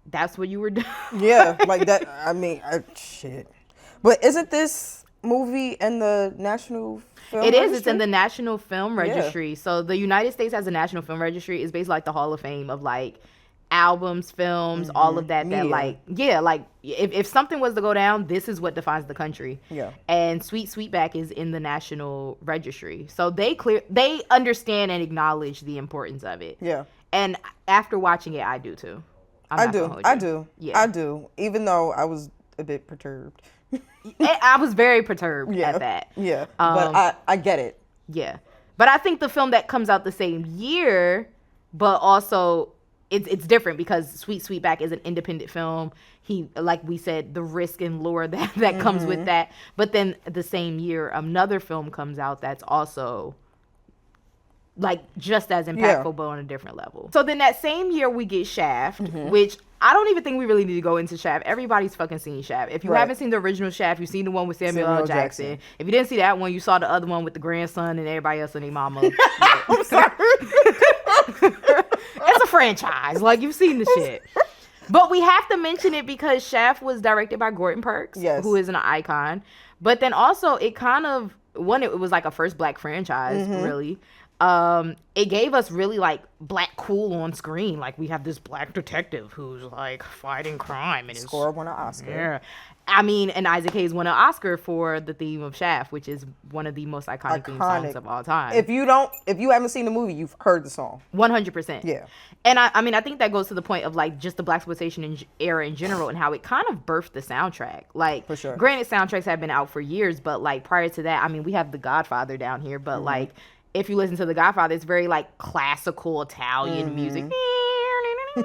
that's what you were doing. Yeah, like that. I mean, shit. But isn't this movie in the National Film Registry? It's in the National Film Registry. So the United States has a National Film Registry. It's basically like the Hall of Fame of like albums, films, all of that. Media. That like, yeah, like if something was to go down, this is what defines the country. Yeah. And Sweetback is in the National Registry. So they understand and acknowledge the importance of it. Yeah. And after watching it, I do too. I do. Yeah. I do. Even though I was a bit perturbed. I was very perturbed at that. Yeah. But I get it. Yeah. But I think the film that comes out the same year, but also it's different because Sweetback is an independent film. He, like we said, the risk and lure that comes with that. But then the same year, another film comes out that's also like just as impactful, but on a different level. So then that same year we get Shaft, which I don't even think we really need to go into Shaft. Everybody's fucking seen Shaft. If you haven't seen the original Shaft, you've seen the one with Samuel L. Jackson. If you didn't see that one, you saw the other one with the grandson and everybody else and their mama. I'm sorry. It's a franchise. Like, you've seen the shit. But we have to mention it because Shaft was directed by Gordon Perks, who is an icon. But then also it kind of, it was like a first Black franchise, really. It gave us really like Black cool on screen. Like, we have this Black detective who's like fighting crime and won an Oscar. Yeah. I mean, and Isaac Hayes won an Oscar for the theme of Shaft, which is one of the most iconic theme songs of all time. If you haven't seen the movie, you've heard the song. 100%. Yeah. And I mean, I think that goes to the point of like just the Blaxploitation era in general and how it kind of birthed the soundtrack. Like, for sure. Granted, soundtracks have been out for years, but like prior to that, I mean, we have The Godfather down here, but like if you listen to The Godfather, it's very like classical Italian music.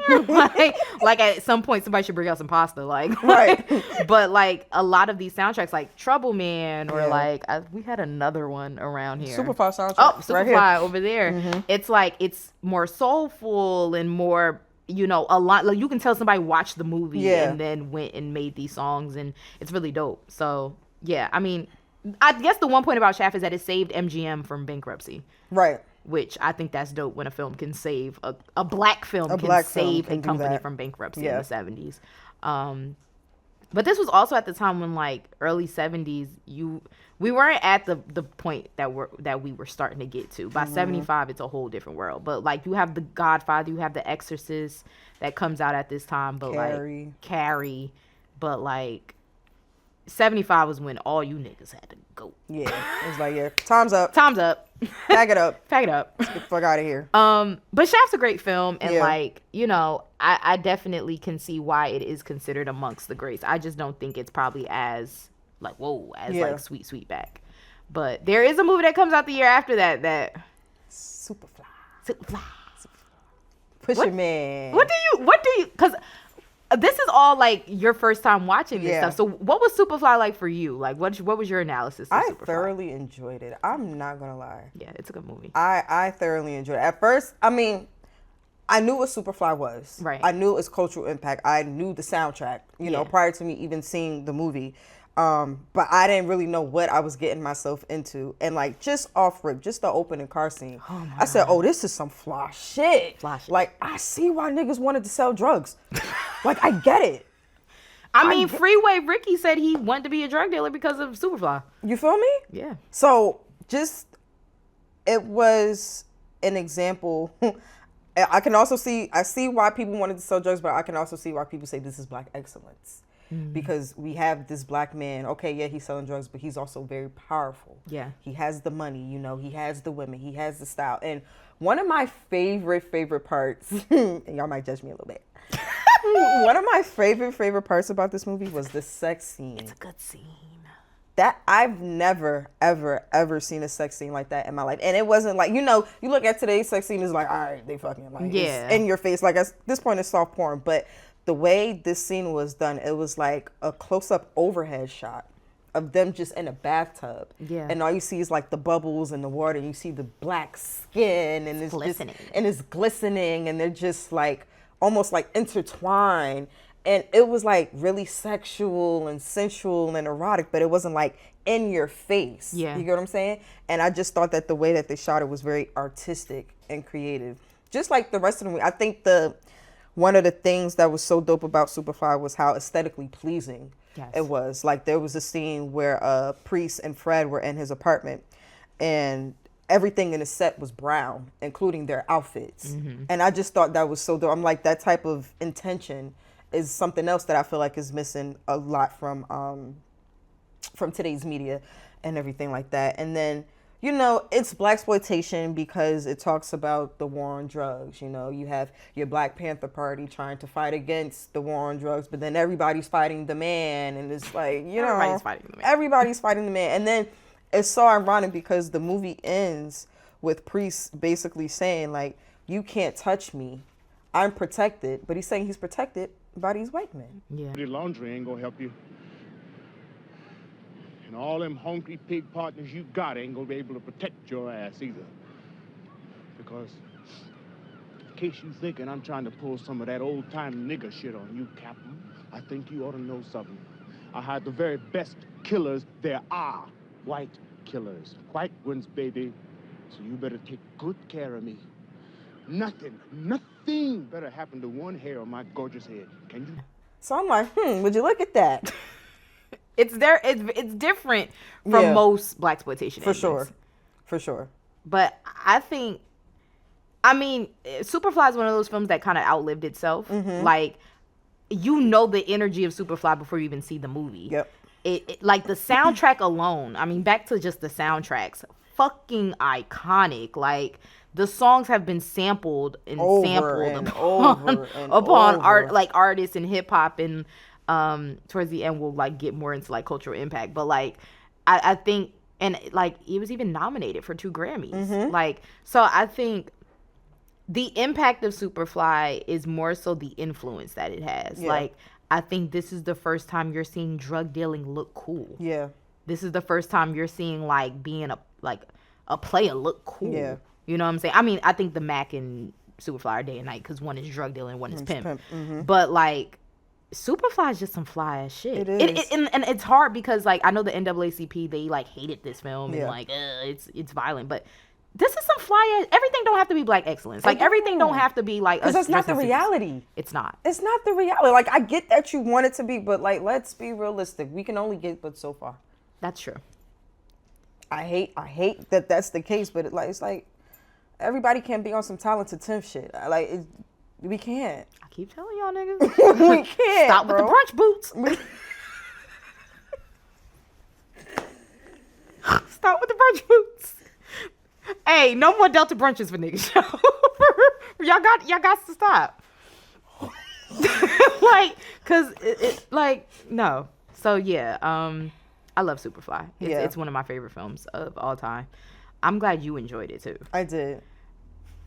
like at some point somebody should bring out some pasta, like, right. But like a lot of these soundtracks, like Trouble Man, or like we had another one around here, Superfly soundtrack. Oh, Superfly right over there. It's like it's more soulful and more, you know, a lot. Like, you can tell somebody watched the movie and then went and made these songs, and it's really dope. So yeah, I mean, I guess the one point about Shaft is that it saved MGM from bankruptcy. Right. Which I think that's dope when a film can save a Black film can save a company from bankruptcy in the 70s. But this was also at the time when, like, early 70s, we weren't at the point that we were starting to get to. By 75, it's a whole different world. But like, you have The Godfather, you have The Exorcist that comes out at this time, but Carrie, but like 75 was when all you niggas had to go. Yeah, it was like, time's up. Pack it up. Let's get the fuck out of here. But Shaft's a great film, and like, you know, I definitely can see why it is considered amongst the greats. I just don't think it's probably as like like Sweetback. But there is a movie that comes out the year after that Superfly. Pusha Man. What do you? Because this is all like your first time watching this stuff. So what was Superfly like for you? Like, what was your analysis of Superfly? I thoroughly enjoyed it. I'm not gonna lie. Yeah, it's a good movie. I thoroughly enjoyed it. At first, I mean, I knew what Superfly was. Right. I knew its cultural impact. I knew the soundtrack, you know, prior to me even seeing the movie. But I didn't really know what I was getting myself into. And like, just off rip, just the opening car scene, I said, oh, this is some fly shit. Like, I see why niggas wanted to sell drugs. Like, I get it. I mean, Freeway Ricky said he wanted to be a drug dealer because of Superfly. You feel me? Yeah. So it was an example. I see why people wanted to sell drugs, but I can also see why people say this is Black excellence. Because we have this Black man, okay, yeah, he's selling drugs, but he's also very powerful. Yeah. He has the money, you know, he has the women, he has the style. And one of my favorite parts, and y'all might judge me a little bit. One of my favorite parts about this movie was the sex scene. It's a good scene. That I've never, ever seen a sex scene like that in my life. And it wasn't like, you know, you look at today's sex scene, it's like, all right, they fucking, like, it's in your face. Like, at this point, it's soft porn. But the way this scene was done, it was like a close-up overhead shot of them just in a bathtub. Yeah. And all you see is like the bubbles in the water, and you see the black skin, and it's glistening. It's glistening, and they're just like almost like intertwined. And it was like really sexual and sensual and erotic, but it wasn't like in your face. Yeah. You get what I'm saying? And I just thought that the way that they shot it was very artistic and creative. Just like the rest of the movie. I think one of the things that was so dope about Superfly was how aesthetically pleasing it was. Like there was a scene where Priest and Fred were in his apartment and everything in the set was brown, including their outfits. And I just thought that was so dope. I'm like, that type of intention is something else that I feel like is missing a lot from today's media and everything like that. And then, you know, it's Blaxploitation because it talks about the war on drugs. You know, you have your Black Panther Party trying to fight against the war on drugs, but then everybody's fighting the man. And it's like, you know, everybody's fighting the man. And then it's so ironic because the movie ends with Priest basically saying, like, you can't touch me. I'm protected. But he's saying he's protected by these white men. Yeah. The laundry ain't gonna help you. And all them honky pig partners you got ain't gonna be able to protect your ass either. Because, in case you thinking I'm trying to pull some of that old-time nigger shit on you, Captain, I think you ought to know something. I hired the very best killers there are. White killers. White ones, baby. So you better take good care of me. Nothing better happen to one hair on my gorgeous head. Can you? So I'm like, would you look at that? It's different from most Blaxploitation endings. For sure. But I mean, Superfly is one of those films that kind of outlived itself. Like, you know the energy of Superfly before you even see the movie. Yep. It like the soundtrack alone, I mean, back to just the soundtracks, fucking iconic. Like, the songs have been sampled upon art, like artists and hip hop, and towards the end we'll like get more into like cultural impact. But like I think, and like it was even nominated for 2 Grammys. Like, so I think the impact of Superfly is more so the influence that it has. Like, I think this is the first time you're seeing drug dealing look cool. Yeah. This is the first time you're seeing like being a player look cool. Yeah. You know what I'm saying? I mean, I think the Mac and Superfly are day and night because one is drug dealing, one is pimp. But like, Superfly is just some fly ass shit. It is. And it's hard because like I know the NAACP, they like hated this film and like it's violent, but this is some fly ass. Everything don't have to be black excellence. Like everything don't have to be like, because that's not the reality. It's not. It's not the reality. Like, I get that you want it to be, but like, let's be realistic. We can only get but so far. That's true. I hate that that's the case, but it's like everybody can't be on some talented Tim shit. We can't. I keep telling y'all niggas. We can't. Stop with the brunch boots. Stop with the brunch boots. Hey, no more Delta brunches for niggas. y'all got to stop. Like, cause like, no. So yeah, I love Superfly. It's one of my favorite films of all time. I'm glad you enjoyed it too. I did.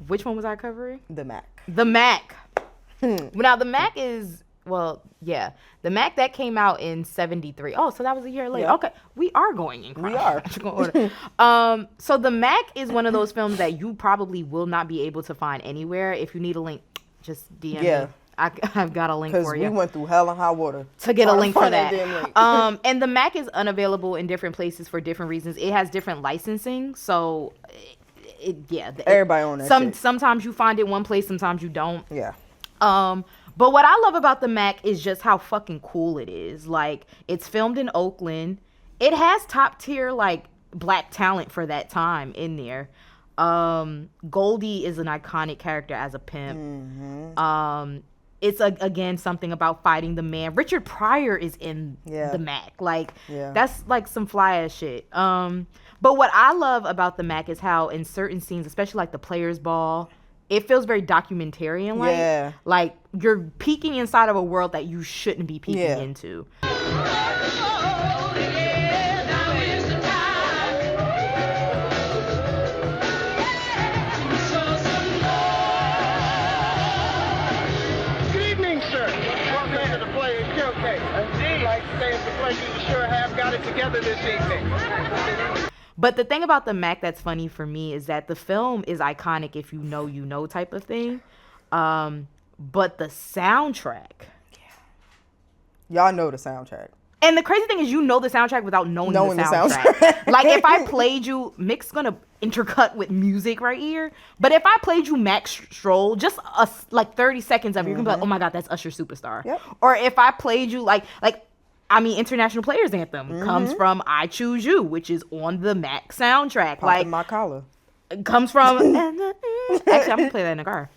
Which one was I covering? The Mac. The Mac. Now the Mac is, well, yeah, the Mac that came out in 1973. Oh, so that was a year later. Yep. Okay, we are going in chronological order. So the Mac is one of those films that you probably will not be able to find anywhere. If you need a link, just DM me. I've got a link for you. Because we went through hell and high water to get a link for that. And the Mac is unavailable in different places for different reasons. It has different licensing, so everybody on that shit. Sometimes you find it one place, sometimes you don't. Yeah. But what I love about the Mac is just how fucking cool it is. Like, it's filmed in Oakland. It has top tier like black talent for that time in there. Goldie is an iconic character as a pimp. It's again something about fighting the man. Richard Pryor is in the Mac. Like, that's like some fly ass shit. But what I love about the Mac is how in certain scenes, especially like the Players Ball, it feels very documentarian like. Yeah. Like, you're peeking inside of a world that you shouldn't be peeking into. Together this evening. But the thing about the Mac that's funny for me is that the film is iconic if you know type of thing. But the soundtrack. Y'all know the soundtrack. And the crazy thing is, you know the soundtrack without knowing the soundtrack. Like, if I played you, Mick's gonna intercut with music right here. But if I played you Max Stroll, just like 30 seconds of it, you're gonna be like, oh my God, that's Usher Superstar. Yep. Or if I played you International Players Anthem comes from I Choose You, which is on the Mac soundtrack. Like my collar. It comes from actually, I'm gonna play that in the car.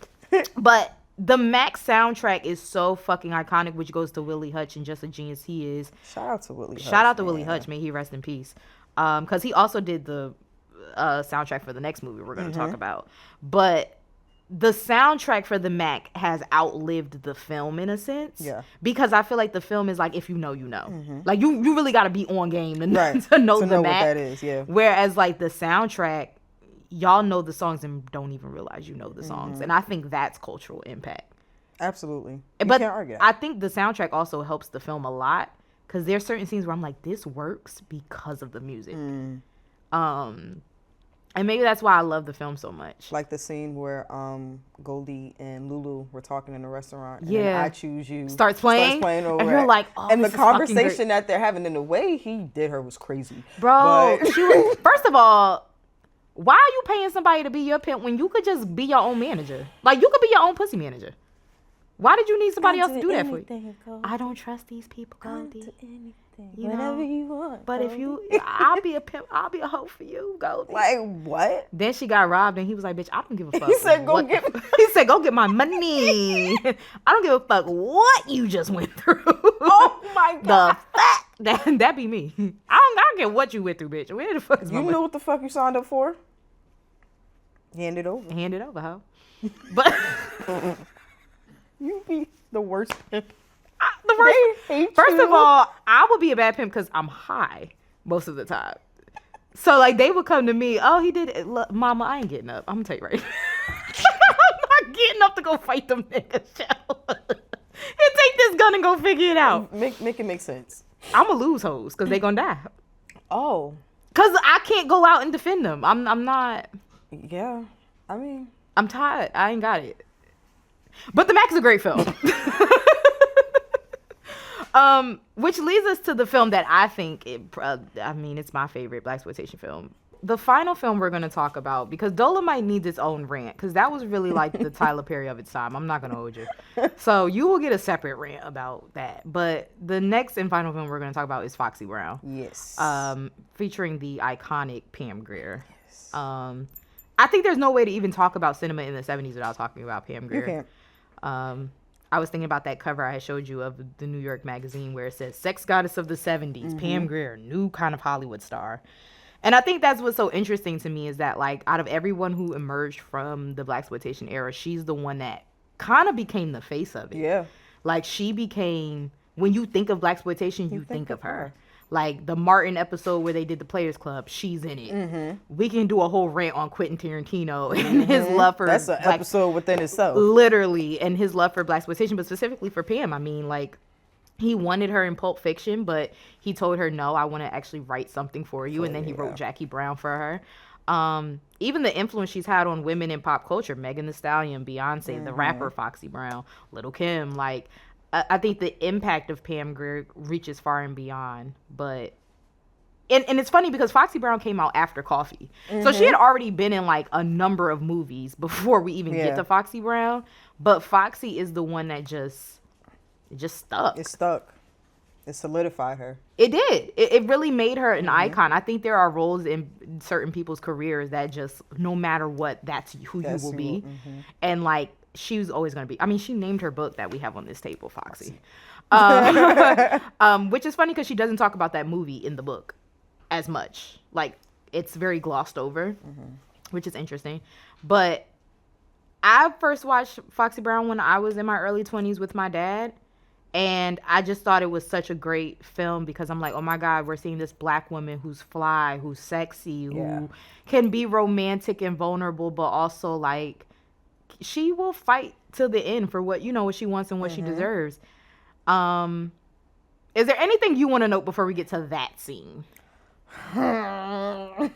But the Mac soundtrack is so fucking iconic, which goes to Willie Hutch and just a genius he is. Shout out to Willie Hutch. Shout out to Willie Hutch. May he rest in peace. Because he also did the soundtrack for the next movie we're going to talk about. But the soundtrack for the Mac has outlived the film in a sense. Yeah. Because I feel like the film is like, if you know, you know. Like, you really got to be on game to know the Mac. What that is, yeah. Whereas, like, the soundtrack, y'all know the songs and don't even realize you know the songs. And I think that's cultural impact. Absolutely. But can't argue that. I think the soundtrack also helps the film a lot because there's certain scenes where I'm like, this works because of the music. And maybe that's why I love the film so much. Like the scene where Goldie and Lulu were talking in the restaurant. And then I Choose You starts playing over and you're like, oh, and the conversation that they're having and the way he did her was crazy. Bro, she was, first of all, why are you paying somebody to be your pimp when you could just be your own manager? Like, you could be your own pussy manager. Why did you need somebody else to do that for you? I don't trust these people, Goldie. Whatever you want. But Goldie. If you, I'll be a pimp. I'll be a hoe for you, Goldie. Like, what? Then she got robbed and he was like, bitch, I don't give a fuck. He said, he said, go get my money. I don't give a fuck what you just went through. Oh my God. The fact that be me. I don't care what you went through, bitch. Where the fuck is my money? You know what the fuck you signed up for? Hand it over. Hand it over, hoe. But you be the worst pimp. First of all, I would be a bad pimp because I'm high most of the time. So, like, they would come to me, oh, he did it. Look, mama, I ain't getting up. I'm going to tell you right now. I'm not getting up to go fight them niggas. And take this gun and go figure it out. Make it make sense. I'm going to lose hoes because they going to die. Oh. Because I can't go out and defend them. I'm not. Yeah. I mean. I'm tired. I ain't got it. But The Mac is a great film. Which leads us to the film that I think, it's my favorite Blaxploitation film. The final film we're going to talk about, because Dolomite needs its own rant, because that was really like the Tyler Perry of its time. I'm not going to hold you. So you will get a separate rant about that. But the next and final film we're going to talk about is Foxy Brown. Yes. Featuring the iconic Pam Grier. Yes. I think there's no way to even talk about cinema in the 70s without talking about Pam Grier. You can't. I was thinking about that cover I showed you of the New York Magazine where it says Sex Goddess of the 70s, Pam Grier, new kind of Hollywood star. And I think that's what's so interesting to me is that, like, out of everyone who emerged from the Blaxploitation era, she's the one that kind of became the face of it. Yeah. Like, she became, when you think of Blaxploitation, you think of her. Like, the Martin episode where they did the Players Club, she's in it. We can do a whole rant on Quentin Tarantino and his love for... That's an episode within itself. Literally, and his love for Blaxploitation, but specifically for Pam. I mean, like, he wanted her in Pulp Fiction, but he told her, no, I want to actually write something for you. And then he wrote Jackie Brown for her. Even the influence she's had on women in pop culture, Megan Thee Stallion, Beyonce, the rapper Foxy Brown, Lil' Kim, like... I think the impact of Pam Grier reaches far and beyond, but and it's funny because Foxy Brown came out after Coffee, so she had already been in like a number of movies before we even get to Foxy Brown. But Foxy is the one that just stuck. It stuck. It solidified her. It did. It really made her an icon. I think there are roles in certain people's careers that just no matter what, that's who you will be, and like. She was always going to be. I mean, she named her book that we have on this table, Foxy. Which is funny because she doesn't talk about that movie in the book as much. Like, it's very glossed over, which is interesting. But I first watched Foxy Brown when I was in my early 20s with my dad. And I just thought it was such a great film because I'm like, oh my God, we're seeing this black woman who's fly, who's sexy, who can be romantic and vulnerable, but also like, she will fight till the end for what she wants and what she deserves. Is there anything you want to note before we get to that scene? I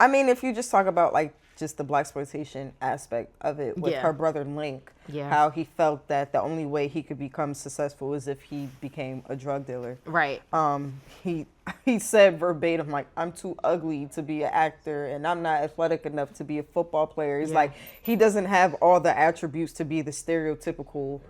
mean, if you just talk about like just the Blaxploitation aspect of it with her brother Link. Yeah. How he felt that the only way he could become successful is if he became a drug dealer. Right. He said verbatim, like, I'm too ugly to be an actor and I'm not athletic enough to be a football player. He's like, he doesn't have all the attributes to be the stereotypical,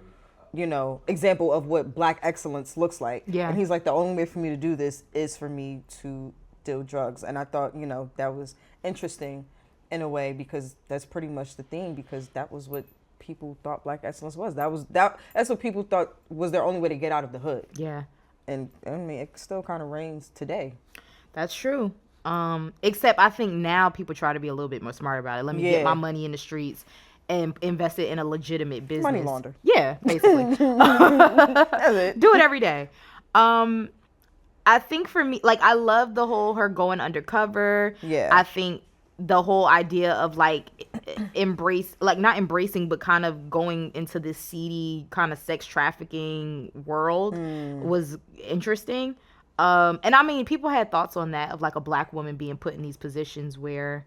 you know, example of what Black excellence looks like. Yeah. And he's like, the only way for me to do this is for me to deal drugs. And I thought, you know, that was interesting in a way, because that's pretty much the theme, because that was what people thought Black excellence was. That's what people thought was their only way to get out of the hood. Yeah. And I mean, it still kind of reigns today. That's true. Except I think now people try to be a little bit more smart about it. Let me get my money in the streets and invest it in a legitimate business. Money launder. Yeah, basically. That's it. Do it every day. I think for me, like, I love the whole her going undercover. Yeah. I think the whole idea of like not embracing, but kind of going into this seedy kind of sex trafficking world was interesting. And I mean, people had thoughts on that, of like a Black woman being put in these positions where,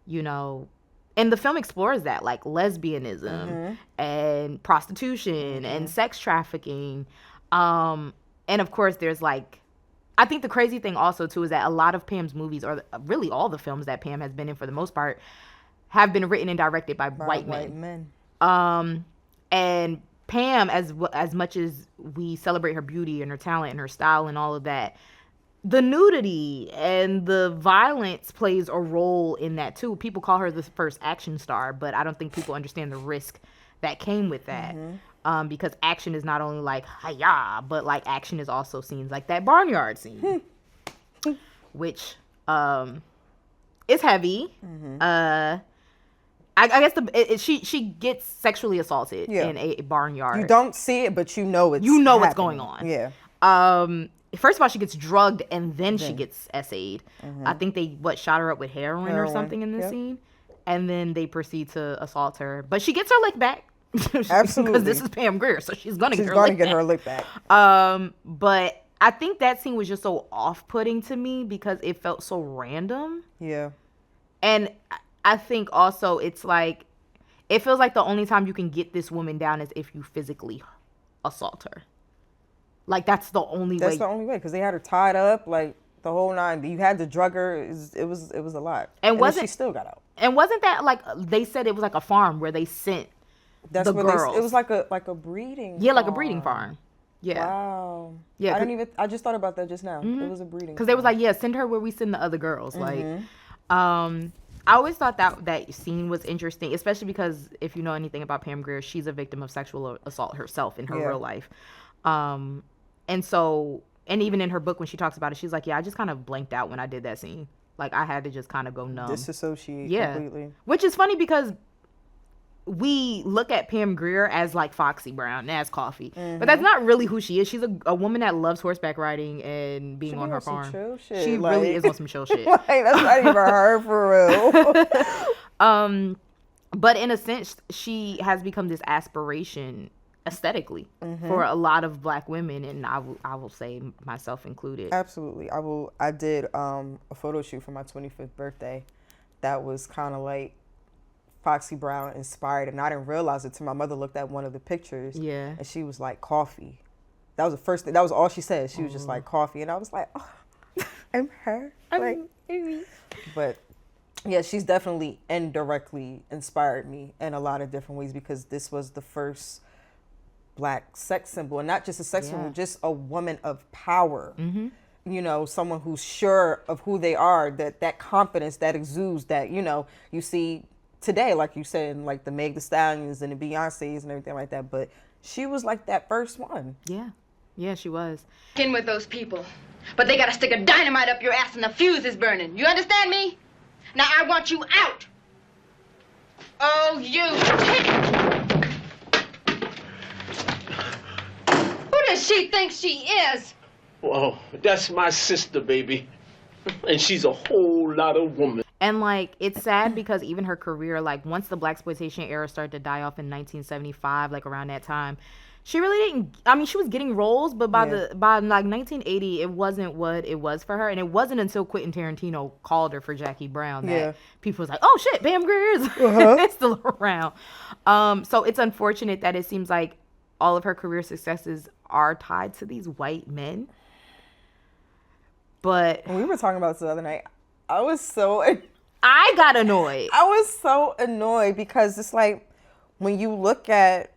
you know, and the film explores that, like lesbianism and prostitution and sex trafficking. And of course there's like, I think the crazy thing also too is that a lot of Pam's movies, or really all the films that Pam has been in for the most part, have been written and directed by white men. And Pam, as much as we celebrate her beauty and her talent and her style and all of that, the nudity and the violence plays a role in that too. People call her the first action star, but I don't think people understand the risk that came with that. Because action is not only like hi-ya, but like action is also scenes like that barnyard scene, which is heavy. I guess she gets sexually assaulted in a barnyard. You don't see it, but you know what's going on. Yeah. First of all, she gets drugged and then she gets essayed. I think they shot her up with heroin or something in this scene, and then they proceed to assault her. But she gets her lick back. Absolutely. Because this is Pam Grier, so she's gonna get her lick back. But I think that scene was just so off-putting to me because it felt so random. Yeah. And I think also it's like, it feels like the only time you can get this woman down is if you physically assault her. Like, that's the only way. That's the only way, because they had her tied up, like, the whole nine. You had to drug her. It was a lot. And she still got out. And wasn't that, like, they said it was like a farm where they sent the girls. It was like a breeding farm. Like a breeding farm. Yeah. Wow. Yeah. I just thought about that just now. It was a breeding farm. Because they was like, send her where we send the other girls. Like, I always thought that scene was interesting, especially because if you know anything about Pam Grier, she's a victim of sexual assault herself in her real life. And so, and even in her book when she talks about it, she's like, I just kind of blanked out when I did that scene. Like, I had to just kind of go numb. Disassociate completely. Which is funny because we look at Pam Grier as like Foxy Brown, as Coffee. But that's not really who she is. She's a woman that loves horseback riding and being on her farm. Chill shit. She really is on some chill shit. Like, that's not even her for real. But in a sense, she has become this aspiration aesthetically for a lot of Black women, and I will say myself included. Absolutely. I did a photo shoot for my 25th birthday that was kind of like Foxy Brown inspired, and I didn't realize it till my mother looked at one of the pictures. Yeah. And she was like, coffee. That was the first thing. That was all she said. She was just like, coffee. And I was like, oh, I'm her. But yeah, she's definitely indirectly inspired me in a lot of different ways, because this was the first Black sex symbol, and not just a sex symbol, just a woman of power. You know, someone who's sure of who they are, that confidence that exudes, that, you know, you see today, like you said, in like the Meg Thee Stallions and the Beyoncés and everything like that. But she was like that first one. Yeah, she was. In with those people, but they gotta stick a dynamite up your ass and the fuse is burning. You understand me? Now I want you out. Oh, you. Who does she think she is? Well, that's my sister, baby. And she's a whole lot of woman. And, like, it's sad because even her career, like, once the Blaxploitation era started to die off in 1975, like, around that time, She really didn't. I mean, she was getting roles, but by like 1980, it wasn't what it was for her, and it wasn't until Quentin Tarantino called her for Jackie Brown that people was like, "Oh shit, Pam Grier is still around." So it's unfortunate that it seems like all of her career successes are tied to these white men. But when we were talking about this the other night, I got annoyed. I was so annoyed because it's like when you look at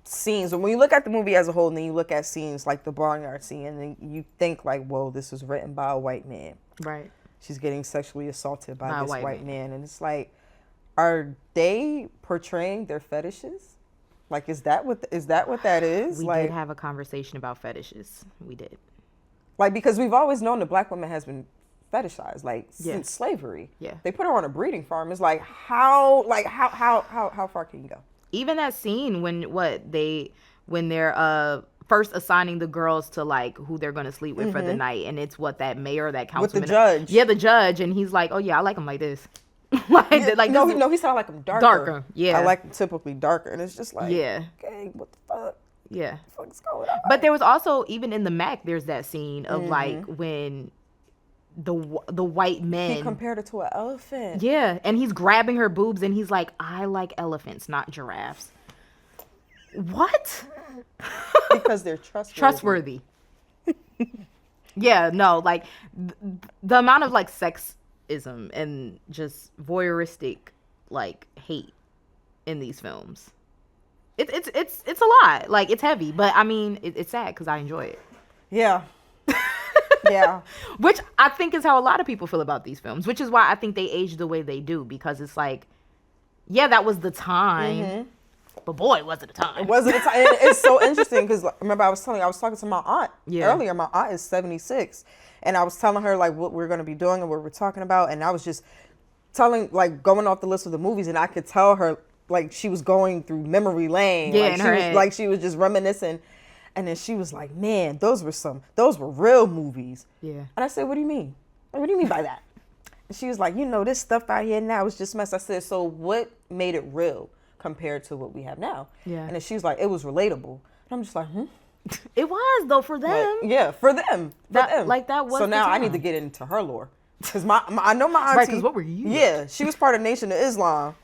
scenes, when you look at the movie as a whole, and then you look at scenes like the barnyard scene, and then you think like, whoa, this was written by a white man. Right. She's getting sexually assaulted by this white man. And it's like, are they portraying their fetishes? Like, is that what that is? We like, did have a conversation about fetishes. We did. Like, because we've always known that black women has been fetishized, like since slavery. Yeah. They put her on a breeding farm. It's like, how far can you go? Even that scene when they're first assigning the girls to like who they're gonna sleep with for the night, and it's that mayor, that councilman, with the judge. Yeah, the judge, and he's like, "Oh yeah, I like him like this." He said I like them darker. Darker, yeah. I like them typically darker, and it's just like, yeah, okay, what the fuck? Yeah, what the fuck's going on? But there was also, even in the Mac, there's that scene of like when the white men, he compared her to an elephant. Yeah, and he's grabbing her boobs, and he's like, "I like elephants, not giraffes." What? Because they're trustworthy. Yeah, no, like the amount of like sexism and just voyeuristic like hate in these films. It's a lot. Like, it's heavy, but I mean, it's sad because I enjoy it. Yeah. Yeah. Which I think is how a lot of people feel about these films, which is why I think they age the way they do, because it's like, yeah, that was the time, but boy, was it a time. It wasn't a time. It's so interesting because remember I was talking to my aunt earlier. My aunt is 76, and I was telling her like what we're going to be doing and what we're talking about, and I was just going off the list of the movies, and I could tell her like she was going through memory lane. Yeah, like, in her head. She was just reminiscing. And then she was like, man, those were real movies. Yeah. And I said, what do you mean? Like, what do you mean by that? And she was like, this stuff out here now is just mess. I said, so what made it real compared to what we have now? Yeah. And then she was like, it was relatable. And I'm just like, It was, though, for them. But, yeah, for them. Like, that was So now I need to get into her lore. Because I know my auntie. Right, because what were you? Yeah, she was part of Nation of Islam.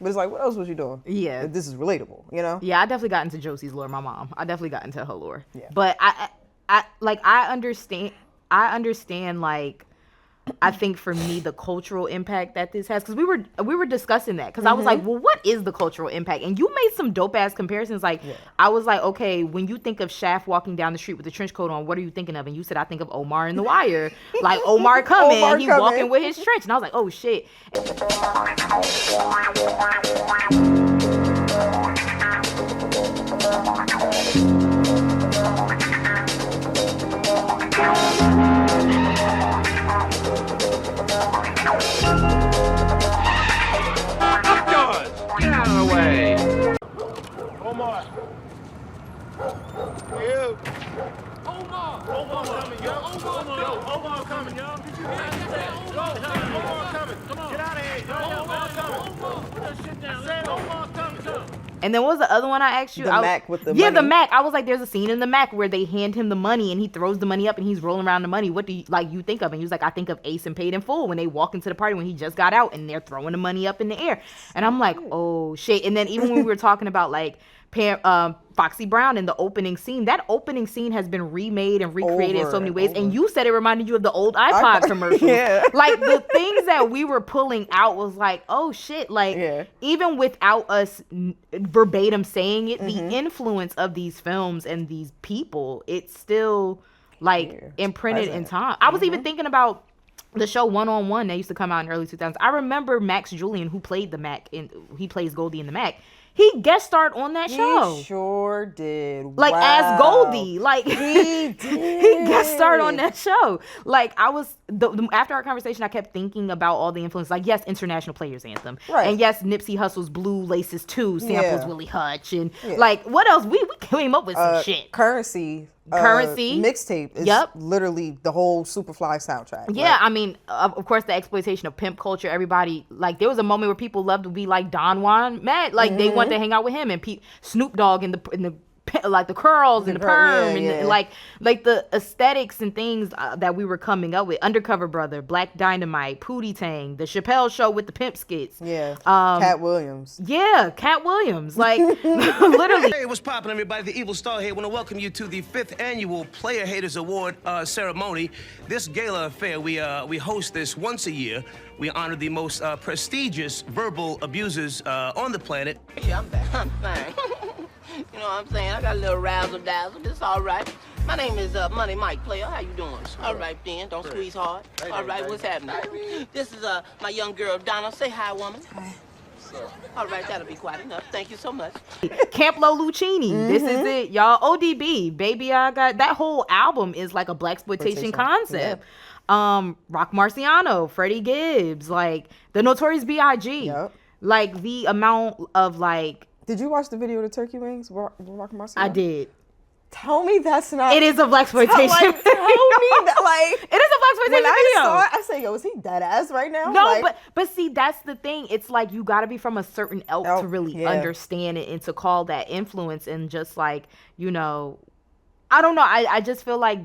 But it's like, what else was you doing? Yeah. This is relatable, Yeah, I definitely got into Josie's lore, my mom. I definitely got into her lore. Yeah. But I understand, like, I think for me, the cultural impact that this has, because we were discussing that, because I was like, well, what is the cultural impact? And you made some dope ass comparisons. Like, I was like, okay, when you think of Shaft walking down the street with a trench coat on, what are you thinking of? And you said, I think of Omar in The Wire. Like, Omar coming, walking with his trench. And I was like, oh shit. Get out of the way. Omar. You. Omar coming, yo. Omar coming, yo. Did you hear that? Omar coming. Come on. Get out of here, yo. Omar coming. Put that shit down. I said Omar coming. And then what was the other one I asked you? The Mac with the money. Yeah, the Mac. I was like, there's a scene in the Mac where they hand him the money and he throws the money up and he's rolling around the money. What do you think of? And he was like, I think of Ace and Paid in Full when they walk into the party when he just got out and they're throwing the money up in the air. And I'm like, oh shit. And then even when we were talking about like Foxy Brown in the opening scene, that opening scene has been remade and recreated in so many ways. And you said it reminded you of the old iPod commercials. Yeah. Like, the things that we were pulling out was like, oh shit. Like, even without us verbatim saying it, the influence of these films and these people, it's still like imprinted in time. I was even thinking about the show 1-on-1 that used to come out in early 2000s. I remember Max Julian, who played the Mac, he plays Goldie in the Mac. He guest starred on that show. He sure did. Like, as Goldie. Like, he did. He guest starred on that show. Like, I was, after our conversation, I kept thinking about all the influence. Like, yes, International Players Anthem. Right. And yes, Nipsey Hussle's Blue Laces 2 samples Willie Hutch. And, like, what else? We came up with some shit. Currency mixtape is literally the whole Superfly soundtrack. Yeah, like, I mean, of course, the exploitation of pimp culture. Everybody, like, there was a moment where people loved to be like Don Juan mad, like they wanted to hang out with him, and Snoop Dogg in the like the curls and the perm yeah. and like the aesthetics and things that we were coming up with. Undercover Brother, Black Dynamite, Pootie Tang, the Chappelle Show with the pimp skits. Yeah. Cat Williams. Yeah, Cat Williams. Like literally. Hey, what's poppin', everybody? The Evil Star here. I want to welcome you to the 5th annual Player Haters Award ceremony. This gala affair, we host this once a year. We honor the most prestigious verbal abusers on the planet. Yeah, I'm back. I'm fine. You know what I'm saying? I got a little razzle-dazzle. It's all right. My name is Money Mike, player. How you doing? All right, then. Don't squeeze hard. All right, what's happening? This is my young girl, Donna. Say hi, woman. Hi. All right, that'll be quite enough. Thank you so much. Camp Lo Lucchini. This is it, y'all. ODB, Baby I Got. That whole album is like a Blaxploitation concept. Yeah. Rock Marciano, Freddie Gibbs, like the Notorious B.I.G. Yep. Like the amount of like. Did you watch the video of the turkey wings? Rock Marciano? I did. Tell me that's not. It is a Blaxploitation. Tell me that, like. It is a Blaxploitation when video. I saw it, I said, "Yo, is he dead ass right now?" No, like, but see, that's the thing. It's like you got to be from a certain ilk to really understand it and to call that influence and just like I don't know. I just feel like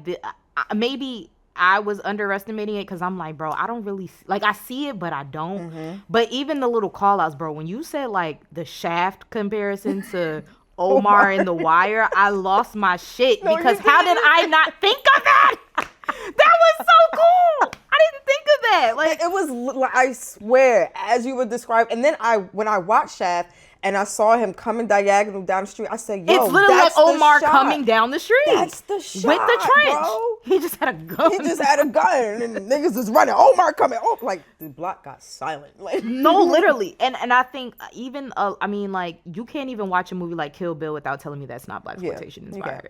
maybe I was underestimating it because I'm like, bro, I don't really like. I see it, but I don't. But even the little call outs, bro. When you said like the Shaft comparison to Omar and The Wire, I lost my shit because how did I not think of that? That was so cool. I didn't think of that. Like it was, I swear, as you would describe. And then when I watched Shaft and I saw him coming diagonal down the street, I said, "Yo, it's literally that's like Omar the shot. coming down the street. That's the shot with the trench. Bro. He just had a gun. He just had a gun, and niggas was running. Omar coming. Oh, like the block got silent. Like no, literally. And I think even I mean, like you can't even watch a movie like Kill Bill without telling me that's not Blaxploitation inspired.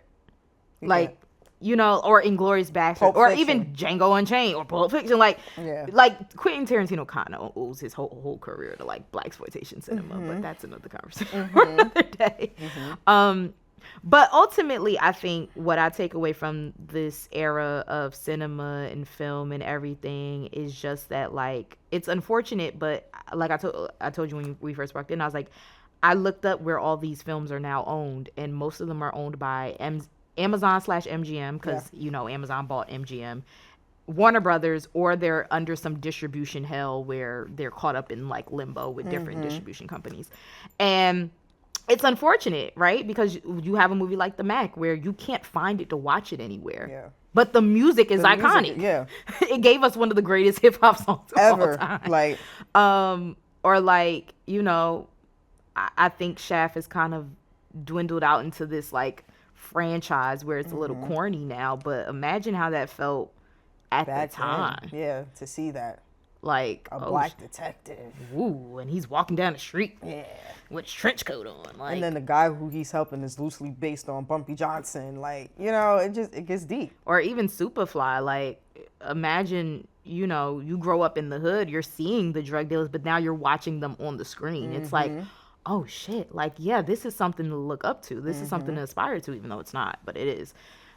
Like. Or Inglourious Basterds, or even Django Unchained, or Pulp Fiction. Like Quentin Tarantino kind of owes his whole career to like Blaxploitation cinema, but that's another conversation for another day. But ultimately, I think what I take away from this era of cinema and film and everything is just that like it's unfortunate, but like I told you when we first walked in, I was like, I looked up where all these films are now owned, and most of them are owned by Amazon/MGM because Amazon bought MGM, Warner Brothers, or they're under some distribution hell where they're caught up in like limbo with different distribution companies. And it's unfortunate, right? Because you have a movie like The Mac where you can't find it to watch it anywhere. Yeah. But the music is iconic. It gave us one of the greatest hip hop songs ever. Of all time. Like, or like, I think Shaft has kind of dwindled out into this like franchise where it's a little corny now, but imagine how that felt at the time. Yeah, to see that. Like a black detective. Ooh, and he's walking down the street with a trench coat on. Like, and then the guy who he's helping is loosely based on Bumpy Johnson. Like, it gets deep. Or even Superfly. Like, imagine, you grow up in the hood, you're seeing the drug dealers, but now you're watching them on the screen. It's like, oh shit, like, yeah, this is something to look up to. This is something to aspire to, even though it's not, but it is.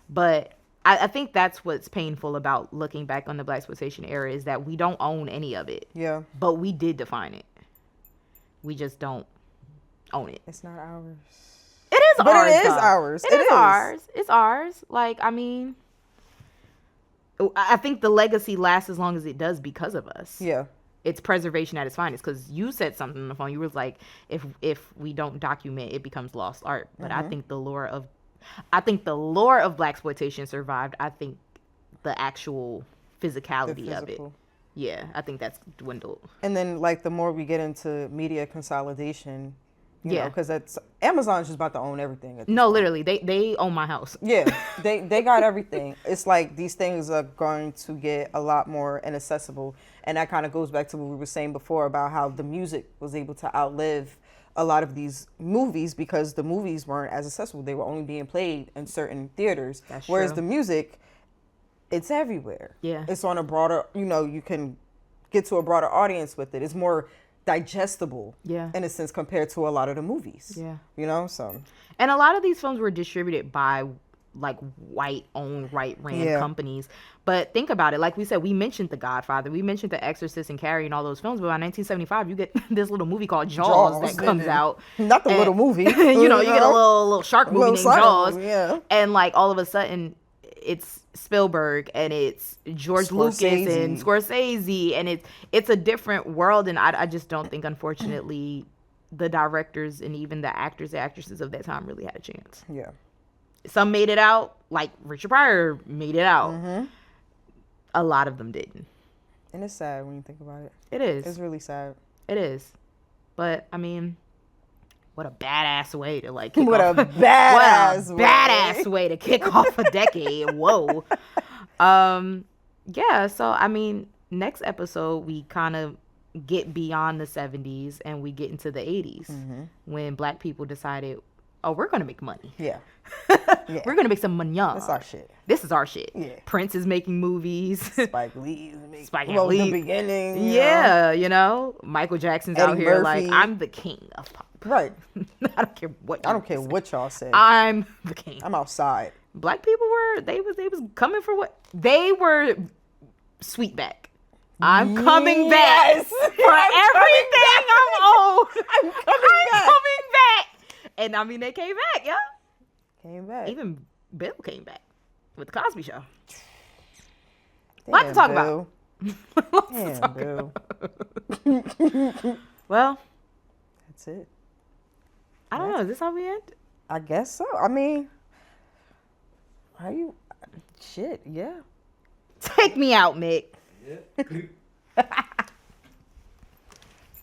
But I think that's what's painful about looking back on the Blaxploitation era is that we don't own any of it. Yeah. But we did define it. We just don't own it. It's not ours. It is but ours. It is though. ours. It is ours. It's ours. Like, I mean, I think the legacy lasts as long as it does because of us. Yeah. It's preservation at its finest, because you said something on the phone. You were like, if we don't document, it becomes lost art. But I think the lore of Blaxploitation survived. I think the actual physicality of it. Yeah, I think that's dwindled. And then like the more we get into media consolidation, you know, because that's Amazon's just about to own everything. No, literally, they own my house. Yeah, they got everything. It's like these things are going to get a lot more inaccessible, and that kind of goes back to what we were saying before about how the music was able to outlive a lot of these movies because the movies weren't as accessible. They were only being played in certain theaters. That's whereas true. The music, it's everywhere. Yeah. It's on a broader, you can get to a broader audience with it. It's more digestible in a sense compared to a lot of the movies. Yeah. So. And a lot of these films were distributed by like white-owned, right-ran companies. But think about it. Like we said, we mentioned The Godfather. We mentioned The Exorcist and Carrie and all those films. But by 1975, you get this little movie called Jaws that comes out. Not the little movie. You know, you get a little shark movie named Jaws. Yeah. And like all of a sudden, it's Spielberg and it's George Lucas and Scorsese. And it's a different world. And I just don't think, unfortunately, the directors and even the actors and actresses of that time really had a chance. Yeah. Some made it out, like Richard Pryor made it out. Mm-hmm. A lot of them didn't. And it's sad when you think about it. It is. It's really sad. It is. But, I mean, what a badass way to, like, kick what off. A badass what a badass way to kick off a decade. Whoa. Yeah, so, I mean, next episode, we kind of get beyond the 70s and we get into the 80s when black people decided, oh, we're going to make money. Yeah. We're going to make some money. That's our shit. This is our shit. Yeah. Prince is making movies. Spike Lee's making Lee. The beginning. You know. Michael Jackson's Eddie out here Murphy. like, I'm the king of pop. Right. I don't care what y'all say. I'm the king. I'm outside. Black people they was coming for what? They were sweet back. I'm coming back for everything I'm owed. I'm coming back. And I mean, they came back, yeah. Came back. Even Bill came back with the Cosby Show. Lot to talk about. Damn, Bill. Well, that's it. I don't know. Is this how we end? I guess so. I mean, shit, yeah. Take me out, Mick. Yeah.